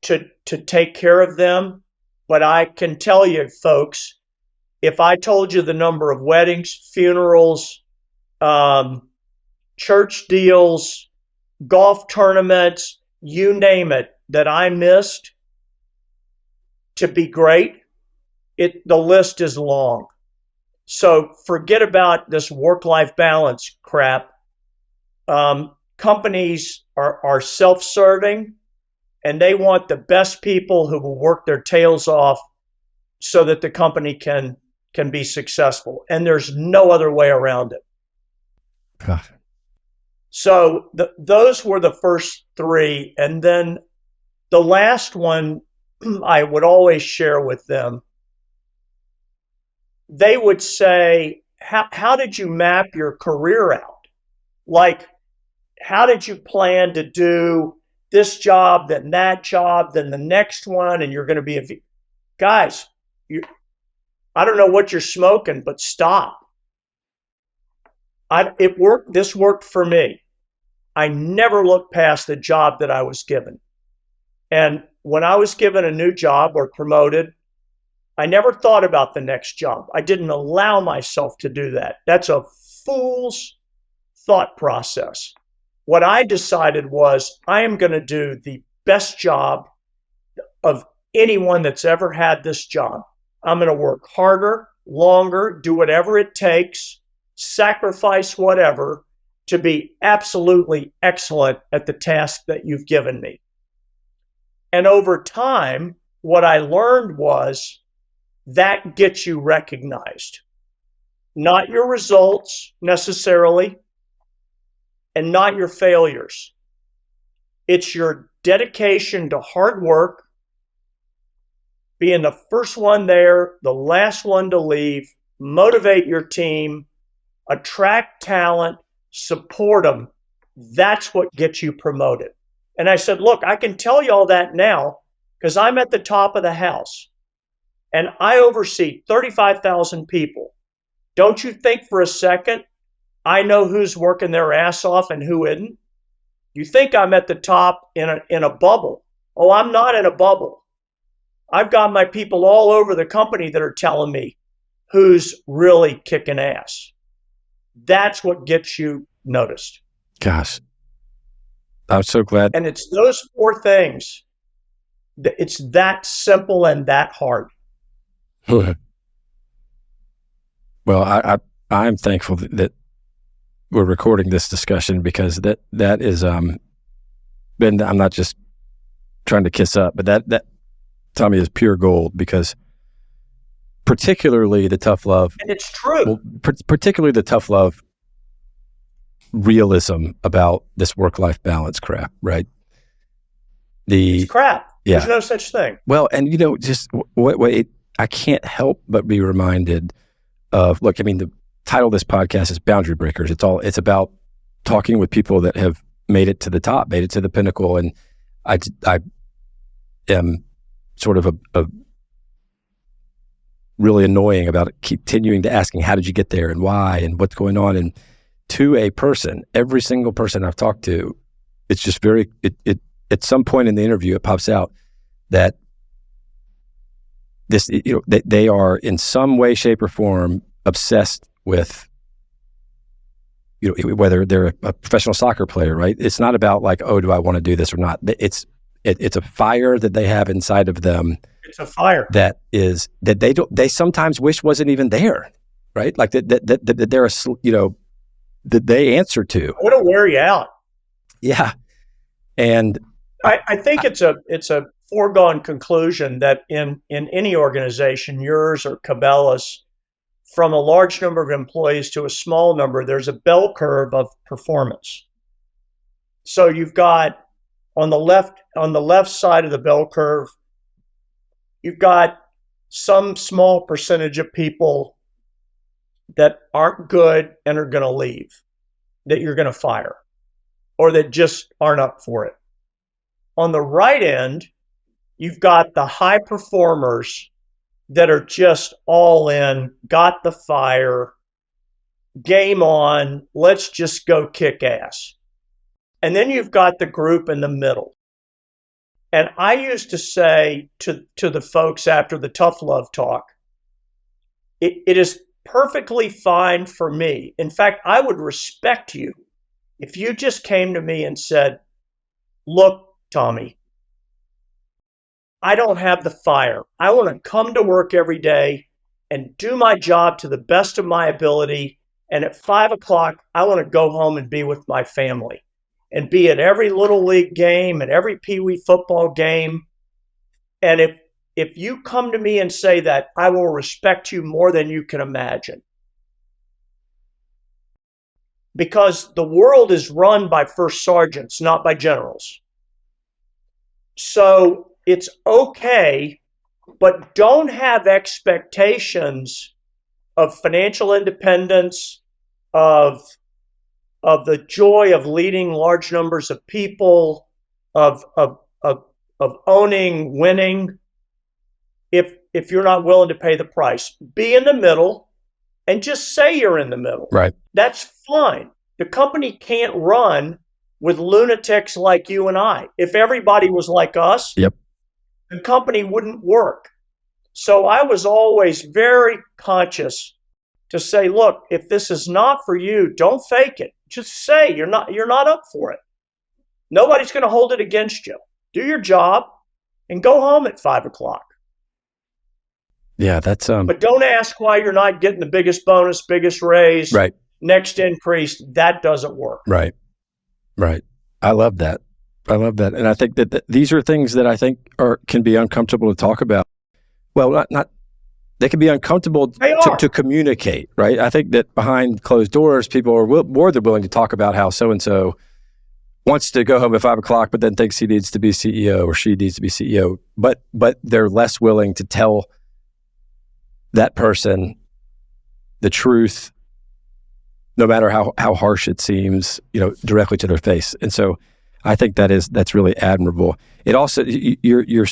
S2: to take care of them. But I can tell you, folks, if I told you the number of weddings, funerals, church deals, golf tournaments, you name it, that I missed to be great, the list is long. So forget about this work-life balance crap. Companies are self-serving, and they want the best people who will work their tails off so that the company can be successful. And there's no other way around it.
S1: God.
S2: So those were the first three. And then the last one I would always share with them. They would say, how did you map your career out? Like, how did you plan to do this job, then that job, then the next one, and you're going to be guys, I don't know what you're smoking, but stop. It worked. This worked for me. I never looked past the job that I was given. And when I was given a new job or promoted, I never thought about the next job. I didn't allow myself to do that. That's a fool's thought process. What I decided was I am going to do the best job of anyone that's ever had this job. I'm going to work harder, longer, do whatever it takes, sacrifice whatever to be absolutely excellent at the task that you've given me. And over time, what I learned was that gets you recognized. Not your results necessarily, and not your failures. It's your dedication to hard work, being the first one there, the last one to leave, motivate your team, attract talent, support them. That's what gets you promoted. And I said, look, I can tell you all that now because I'm at the top of the house and I oversee 35,000 people. Don't you think for a second I know who's working their ass off and who isn't? You think I'm at the top in a bubble. Oh, I'm not in a bubble. I've got my people all over the company that are telling me who's really kicking ass. That's what gets you noticed.
S1: Gosh, I'm so glad.
S2: And it's those four things. It's that simple and that hard.
S1: Well, I'm thankful that we're recording this discussion because that is I'm not just trying to kiss up, but that Tommy is pure gold, because particularly the tough love,
S2: and it's true.
S1: Well, particularly the tough love realism about this work-life balance crap, right?
S2: It's crap.
S1: Yeah.
S2: There's no such thing.
S1: Well, and just I can't help but be reminded of, look, I mean, the title of this podcast is Boundary Breakers. It's about talking with people that have made it to the top, made it to the pinnacle. And I am sort of a really annoying about continuing to asking, how did you get there and why and what's going on? And to a person, every single person I've talked to, it's just it at some point in the interview, it pops out that they are in some way, shape, or form obsessed with, whether they're a professional soccer player, right? It's not about like, oh, do I want to do this or not? It's a fire that they have inside of them.
S2: It's a fire
S1: that they sometimes wish wasn't even there, right? Like that they're that they answer to.
S2: It'll wear you out.
S1: Yeah, and
S2: I think it's a foregone conclusion that in any organization, yours or Cabela's, from a large number of employees to a small number, there's a bell curve of performance. So you've got on the left side of the bell curve, you've got some small percentage of people that aren't good and are going to leave, that you're going to fire, or that just aren't up for it. On the right end, you've got the high performers that are just all in, got the fire, game on, let's just go kick ass. And then you've got the group in the middle. And I used to say to the folks after the tough love talk, it is perfectly fine for me. In fact, I would respect you if you just came to me and said, look, Tommy, I don't have the fire. I want to come to work every day and do my job to the best of my ability. And at 5 o'clock, I want to go home and be with my family and be at every little league game and every peewee football game. And if you come to me and say that, I will respect you more than you can imagine. Because the world is run by first sergeants, not by generals. So it's okay, but don't have expectations of financial independence, of the joy of leading large numbers of people, of owning, winning, if you're not willing to pay the price. Be in the middle and just say you're in the middle.
S1: Right.
S2: That's fine. The company can't run with lunatics like you and I. If everybody was like us,
S1: yep,
S2: the company wouldn't work. So I was always very conscious to say, look, if this is not for you, don't fake it. Just say you're not up for it. Nobody's going to hold it against you. Do your job and go home at 5 o'clock.
S1: Yeah, that's
S2: But don't ask why you're not getting the biggest bonus, biggest raise,
S1: right,
S2: next increase. That doesn't work.
S1: Right. I love that. And I think that these are things that I think can be uncomfortable to talk about. Well, not they can be uncomfortable to communicate, right? I think that behind closed doors, people are more than willing to talk about how so-and-so wants to go home at 5 o'clock, but then thinks he needs to be CEO or she needs to be CEO. But they're less willing to tell that person the truth, no matter how harsh it seems, directly to their face. And so I think that's really admirable. It also, your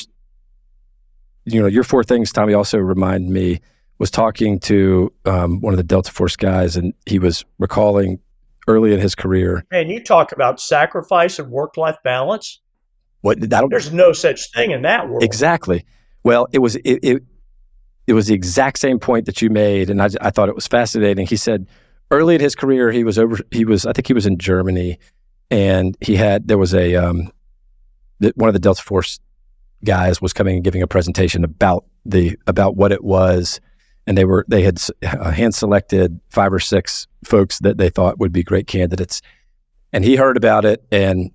S1: 4 things, Tommy, also remind me, was talking to one of the Delta Force guys, and he was recalling early in his career.
S2: Man, you talk about sacrifice and work-life balance. There's no such thing in that world.
S1: Exactly. Well, it was the exact same point that you made, and I thought it was fascinating. He said early in his career, I think he was in Germany, and there was one of the Delta Force guys was coming and giving a presentation about what it was, and they had hand selected 5 or 6 folks that they thought would be great candidates, and he heard about it and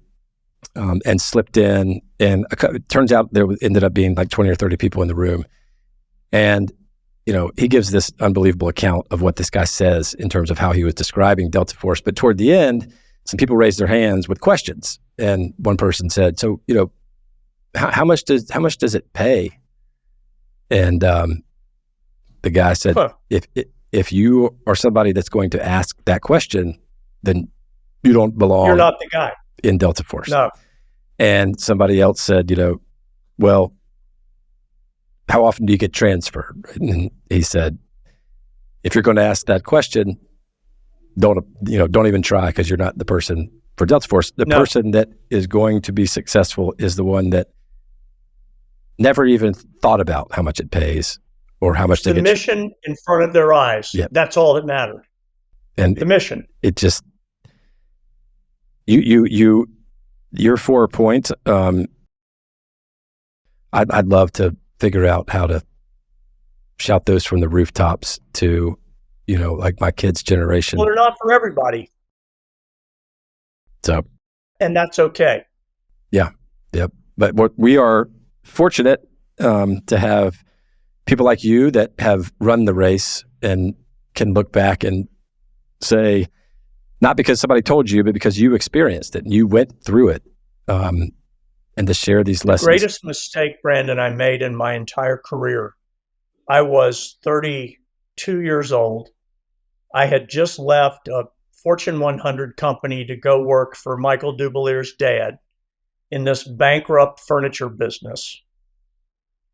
S1: slipped in And it turns out there ended up being like 20 or 30 people in the room. And, he gives this unbelievable account of what this guy says in terms of how he was describing Delta Force. But toward the end, some people raised their hands with questions. And one person said, so, how much does it pay? And the guy said, if you are somebody that's going to ask that question, then you don't belong.
S2: You're not the guy
S1: in Delta Force.
S2: No.
S1: And somebody else said, well, how often do you get transferred? And he said, if you're going to ask that question, don't even try, because you're not the person for Delta Force. The person that is going to be successful is the one that never even thought about how much it pays or how much
S2: the mission in front of their eyes.
S1: Yep.
S2: That's all that mattered.
S1: And
S2: the mission.
S1: It just, your 4 points. I'd love to figure out how to shout those from the rooftops to, like my kids' generation.
S2: Well, they're not for everybody.
S1: So,
S2: and that's okay.
S1: Yeah. Yep. But we are fortunate to have people like you that have run the race and can look back and say, not because somebody told you, but because you experienced it and you went through it, and to share these lessons.
S2: The greatest mistake, Brandon, I made in my entire career. I was 32 years old. I had just left a Fortune 100 company to go work for Michael Dubalier's dad in this bankrupt furniture business.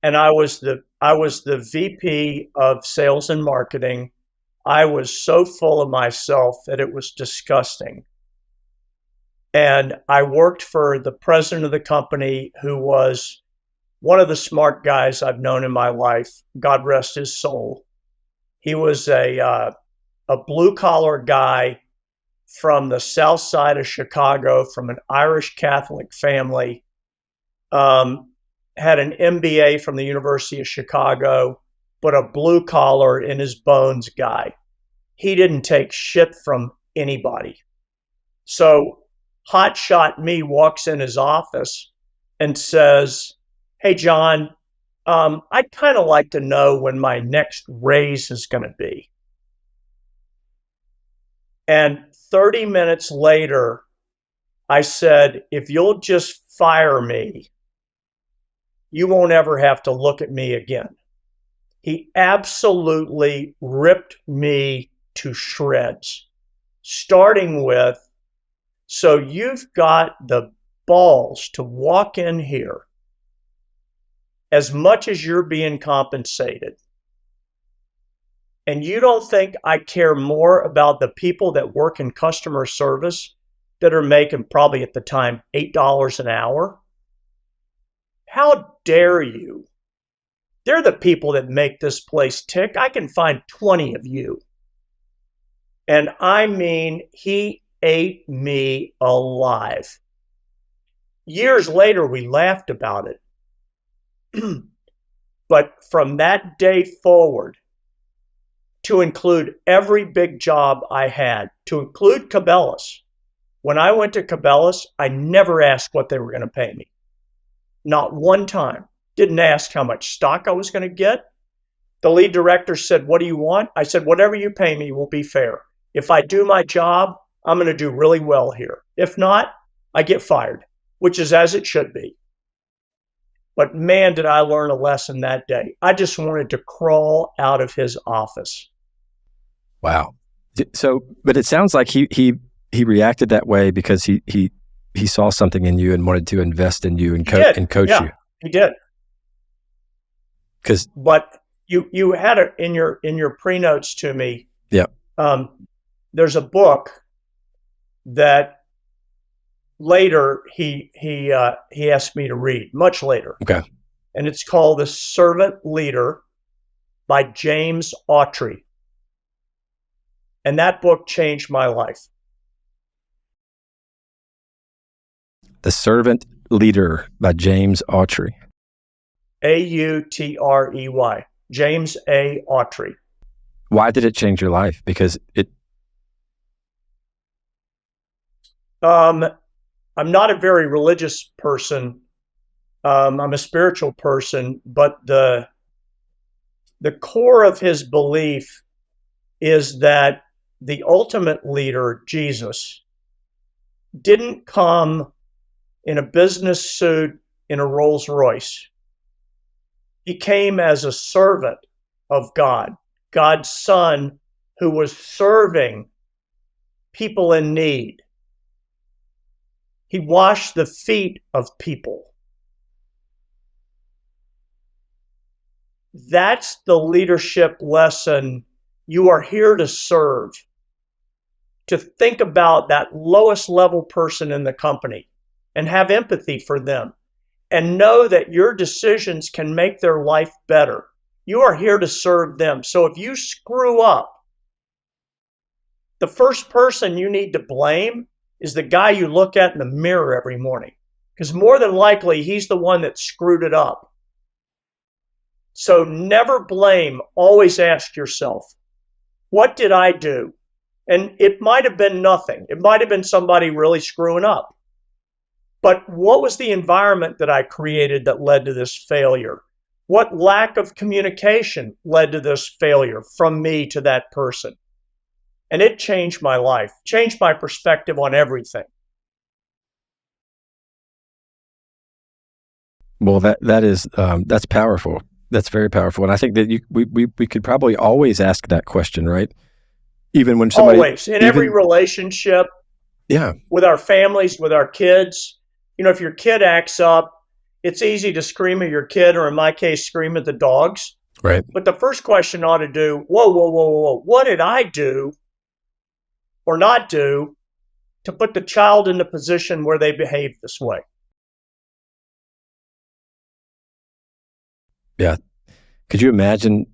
S2: And I was the VP of sales and marketing. I was so full of myself that it was disgusting. And I worked for the president of the company, who was one of the smart guys I've known in my life. God rest his soul. He was a blue-collar guy from the south side of Chicago, from an Irish Catholic family, had an MBA from the University of Chicago, but a blue-collar in his bones guy. He didn't take shit from anybody. So hotshot me walks in his office and says, "Hey, John, I'd kind of like to know when my next raise is going to be." And 30 minutes later, I said, "If you'll just fire me, you won't ever have to look at me again." He absolutely ripped me to shreds, starting with, "So you've got the balls to walk in here as much as you're being compensated, and you don't think I care more about the people that work in customer service that are making probably at the time $8 an hour? How dare you? They're the people that make this place tick. I can find 20 of you." And I mean, he ate me alive. Years later, we laughed about it. But from that day forward, to include every big job I had, to include Cabela's. When I went to Cabela's, I never asked what they were going to pay me. Not one time. Didn't ask how much stock I was going to get. The lead director said, "What do you want?" I said, "Whatever you pay me will be fair. If I do my job, I'm going to do really well here. If not, I get fired," which is as it should be. But man, did I learn a lesson that day. I just wanted to crawl out of his office.
S1: Wow. So, but it sounds like he reacted that way because he saw something in you and wanted to invest in you and coach you.
S2: He did. But you had it in your pre-notes to me.
S1: Yeah.
S2: There's a book that later he asked me to read, much later.
S1: Okay.
S2: And it's called The Servant Leader by James Autry. And that book changed my life.
S1: The Servant Leader by James Autry.
S2: Autrey. James A. Autry.
S1: Why did it change your life? Because it...
S2: I'm not a very religious person, I'm a spiritual person, but the core of his belief is that the ultimate leader, Jesus, didn't come in a business suit in a Rolls Royce. He came as a servant of God, God's son who was serving people in need. He washed the feet of people. That's the leadership lesson. You are here to serve, to think about that lowest level person in the company and have empathy for them and know that your decisions can make their life better. You are here to serve them. So if you screw up, the first person you need to blame is the guy you look at in the mirror every morning, because more than likely he's the one that screwed it up. So never blame, always ask yourself, what did I do? And it might have been nothing. It might have been somebody really screwing up. But what was the environment that I created that led to this failure? What lack of communication led to this failure from me to that person? And it changed my life, changed my perspective on everything.
S1: Well, that's powerful. That's very powerful. And I think that we could probably always ask that question, right? Even when somebody...
S2: Always, in every relationship,
S1: yeah,
S2: with our families, with our kids. You know, if your kid acts up, it's easy to scream at your kid, or in my case, scream at the dogs.
S1: Right.
S2: But the first question ought to do, whoa, what did I do or not do to put the child in the position where they behave this way?
S1: Yeah. Could you imagine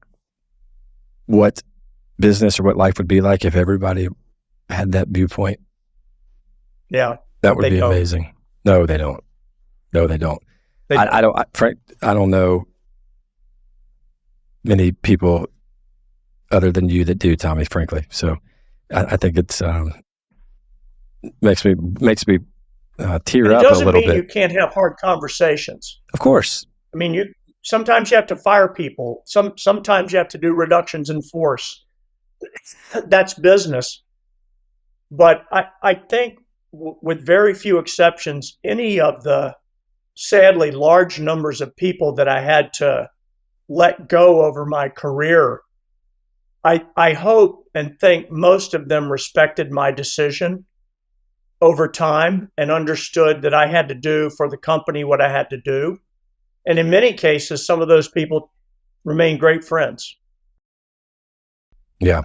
S1: what business or what life would be like if everybody had that viewpoint?
S2: Yeah.
S1: That would be amazing. No, they don't. No, they don't. I don't know many people other than you that do, Tommy, frankly. So I think it's makes me tear up a little bit. It
S2: doesn't mean you can't have hard conversations.
S1: Of course.
S2: I mean, sometimes you have to fire people. Sometimes you have to do reductions in force. That's business. But I think with very few exceptions, any of the sadly large numbers of people that I had to let go over my career, I hope and think most of them respected my decision over time and understood that I had to do for the company what I had to do. And in many cases, some of those people remain great friends.
S1: Yeah.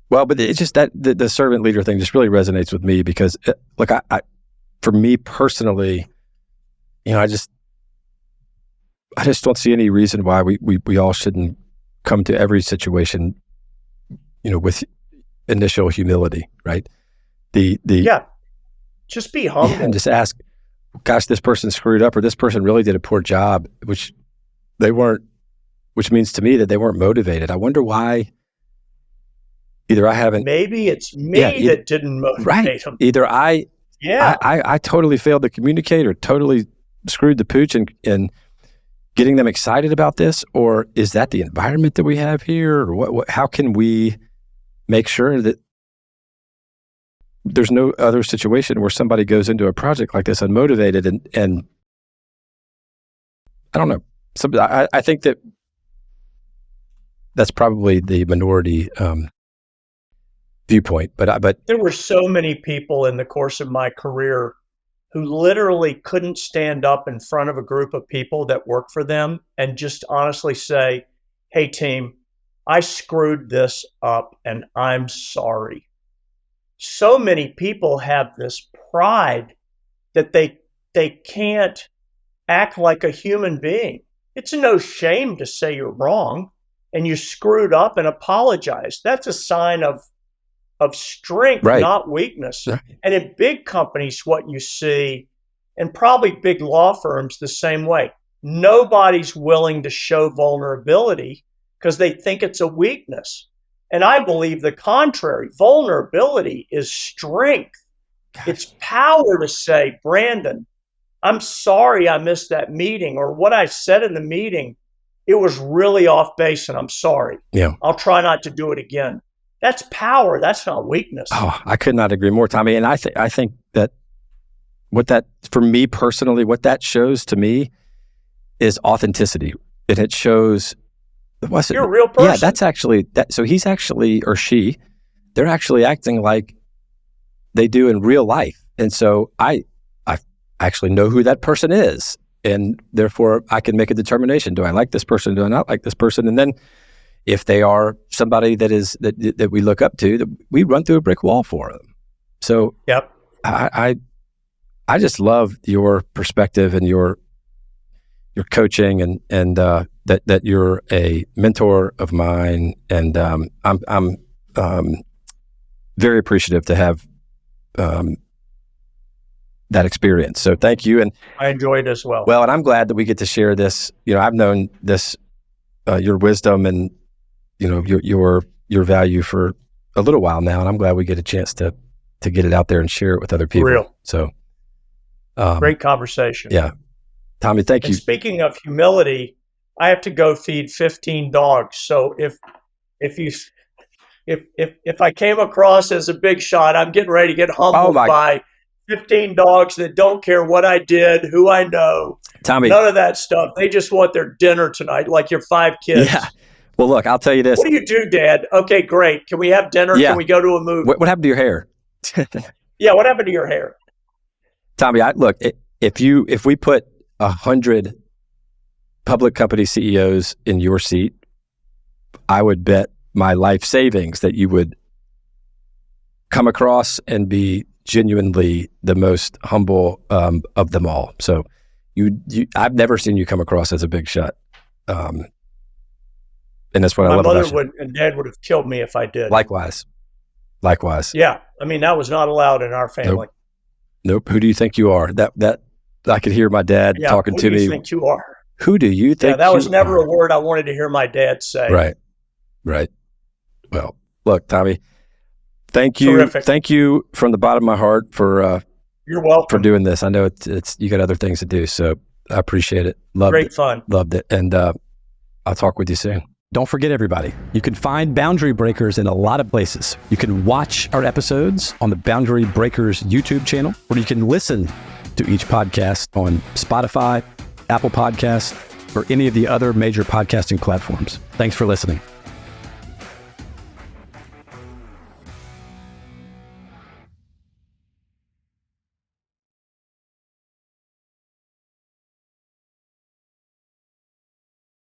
S1: Well, but it's just that the servant leader thing just really resonates with me because, like, I for me personally, you know, I just don't see any reason why we all shouldn't come to every situation, you know, with initial humility, right?
S2: Yeah, just be humble
S1: and just ask, gosh, this person screwed up, or this person really did a poor job, which means to me that they weren't motivated. I wonder why. Either I haven't.
S2: Maybe it's me that didn't motivate them.
S1: Either I totally failed to communicate or totally screwed the pooch in getting them excited about this, or is that the environment that we have here, or what how can we make sure that there's no other situation where somebody goes into a project like this unmotivated and I don't know. I think that's probably the minority viewpoint, but
S2: there were so many people in the course of my career who literally couldn't stand up in front of a group of people that work for them and just honestly say, hey team, I screwed this up and I'm sorry. So many people have this pride that they can't act like a human being. It's no shame to say you're wrong and you screwed up and apologize. That's a sign of strength,
S1: right,
S2: not weakness.
S1: Right.
S2: And in big companies, what you see, and probably big law firms the same way, nobody's willing to show vulnerability because they think it's a weakness. And I believe the contrary. Vulnerability is strength. Gosh. It's power to say, Brandon, I'm sorry I missed that meeting, or what I said in the meeting, it was really off base and I'm sorry.
S1: Yeah.
S2: I'll try not to do it again. That's power. That's not weakness.
S1: Oh, I could not agree more, Tommy. And I think that for me personally, what that shows to me is authenticity. And it shows,
S2: you're a real person.
S1: Yeah, that's actually, so he's actually, or she, they're actually acting like they do in real life. And so I actually know who that person is. And therefore I can make a determination. Do I like this person? Do I not like this person? And then if they are somebody that we look up to, that we run through a brick wall for them. So
S2: yep.
S1: I just love your perspective and your coaching and that you're a mentor of mine. And I'm very appreciative to have that experience. So thank you. And
S2: I enjoyed it as well.
S1: Well, and I'm glad that we get to share this. I've known this, your wisdom and, your value for a little while now. And I'm glad we get a chance to get it out there and share it with other people.
S2: Real.
S1: So
S2: great conversation.
S1: Yeah. Tommy, thank you.
S2: Speaking of humility, I have to go feed 15 dogs. So if I came across as a big shot, I'm getting ready to get humbled by 15 dogs that don't care what I did, who I know.
S1: Tommy,
S2: none of that stuff. They just want their dinner tonight, like your 5 kids.
S1: Yeah. Well, look, I'll tell you this.
S2: What do you do, Dad? Okay, great. Can we have dinner?
S1: Yeah.
S2: Can we go to a movie?
S1: What happened to your hair?
S2: Yeah, what happened to your hair?
S1: Tommy, if we put 100 public company CEOs in your seat, I would bet my life savings that you would come across and be genuinely the most humble of them all. So I've never seen you come across as a big shot. And that's what I love about you.
S2: My mother and Dad would have killed me if I did.
S1: Likewise.
S2: Yeah. I mean, that was not allowed in our family.
S1: Nope. Who do you think you are? That I could hear my dad talking to me.
S2: Who do you think you are?
S1: Who do you think?
S2: Yeah, that was never a word I wanted to hear my dad say.
S1: Right. Well, look, Tommy, thank you.
S2: Terrific.
S1: Thank you from the bottom of my heart for
S2: you're welcome
S1: for doing this. I know it's you got other things to do, so I appreciate it.
S2: Great fun.
S1: Loved it, and I'll talk with you soon. Don't forget, everybody, you can find Boundary Breakers in a lot of places. You can watch our episodes on the Boundary Breakers YouTube channel, or you can listen to each podcast on Spotify, Apple Podcasts, or any of the other major podcasting platforms. Thanks for listening.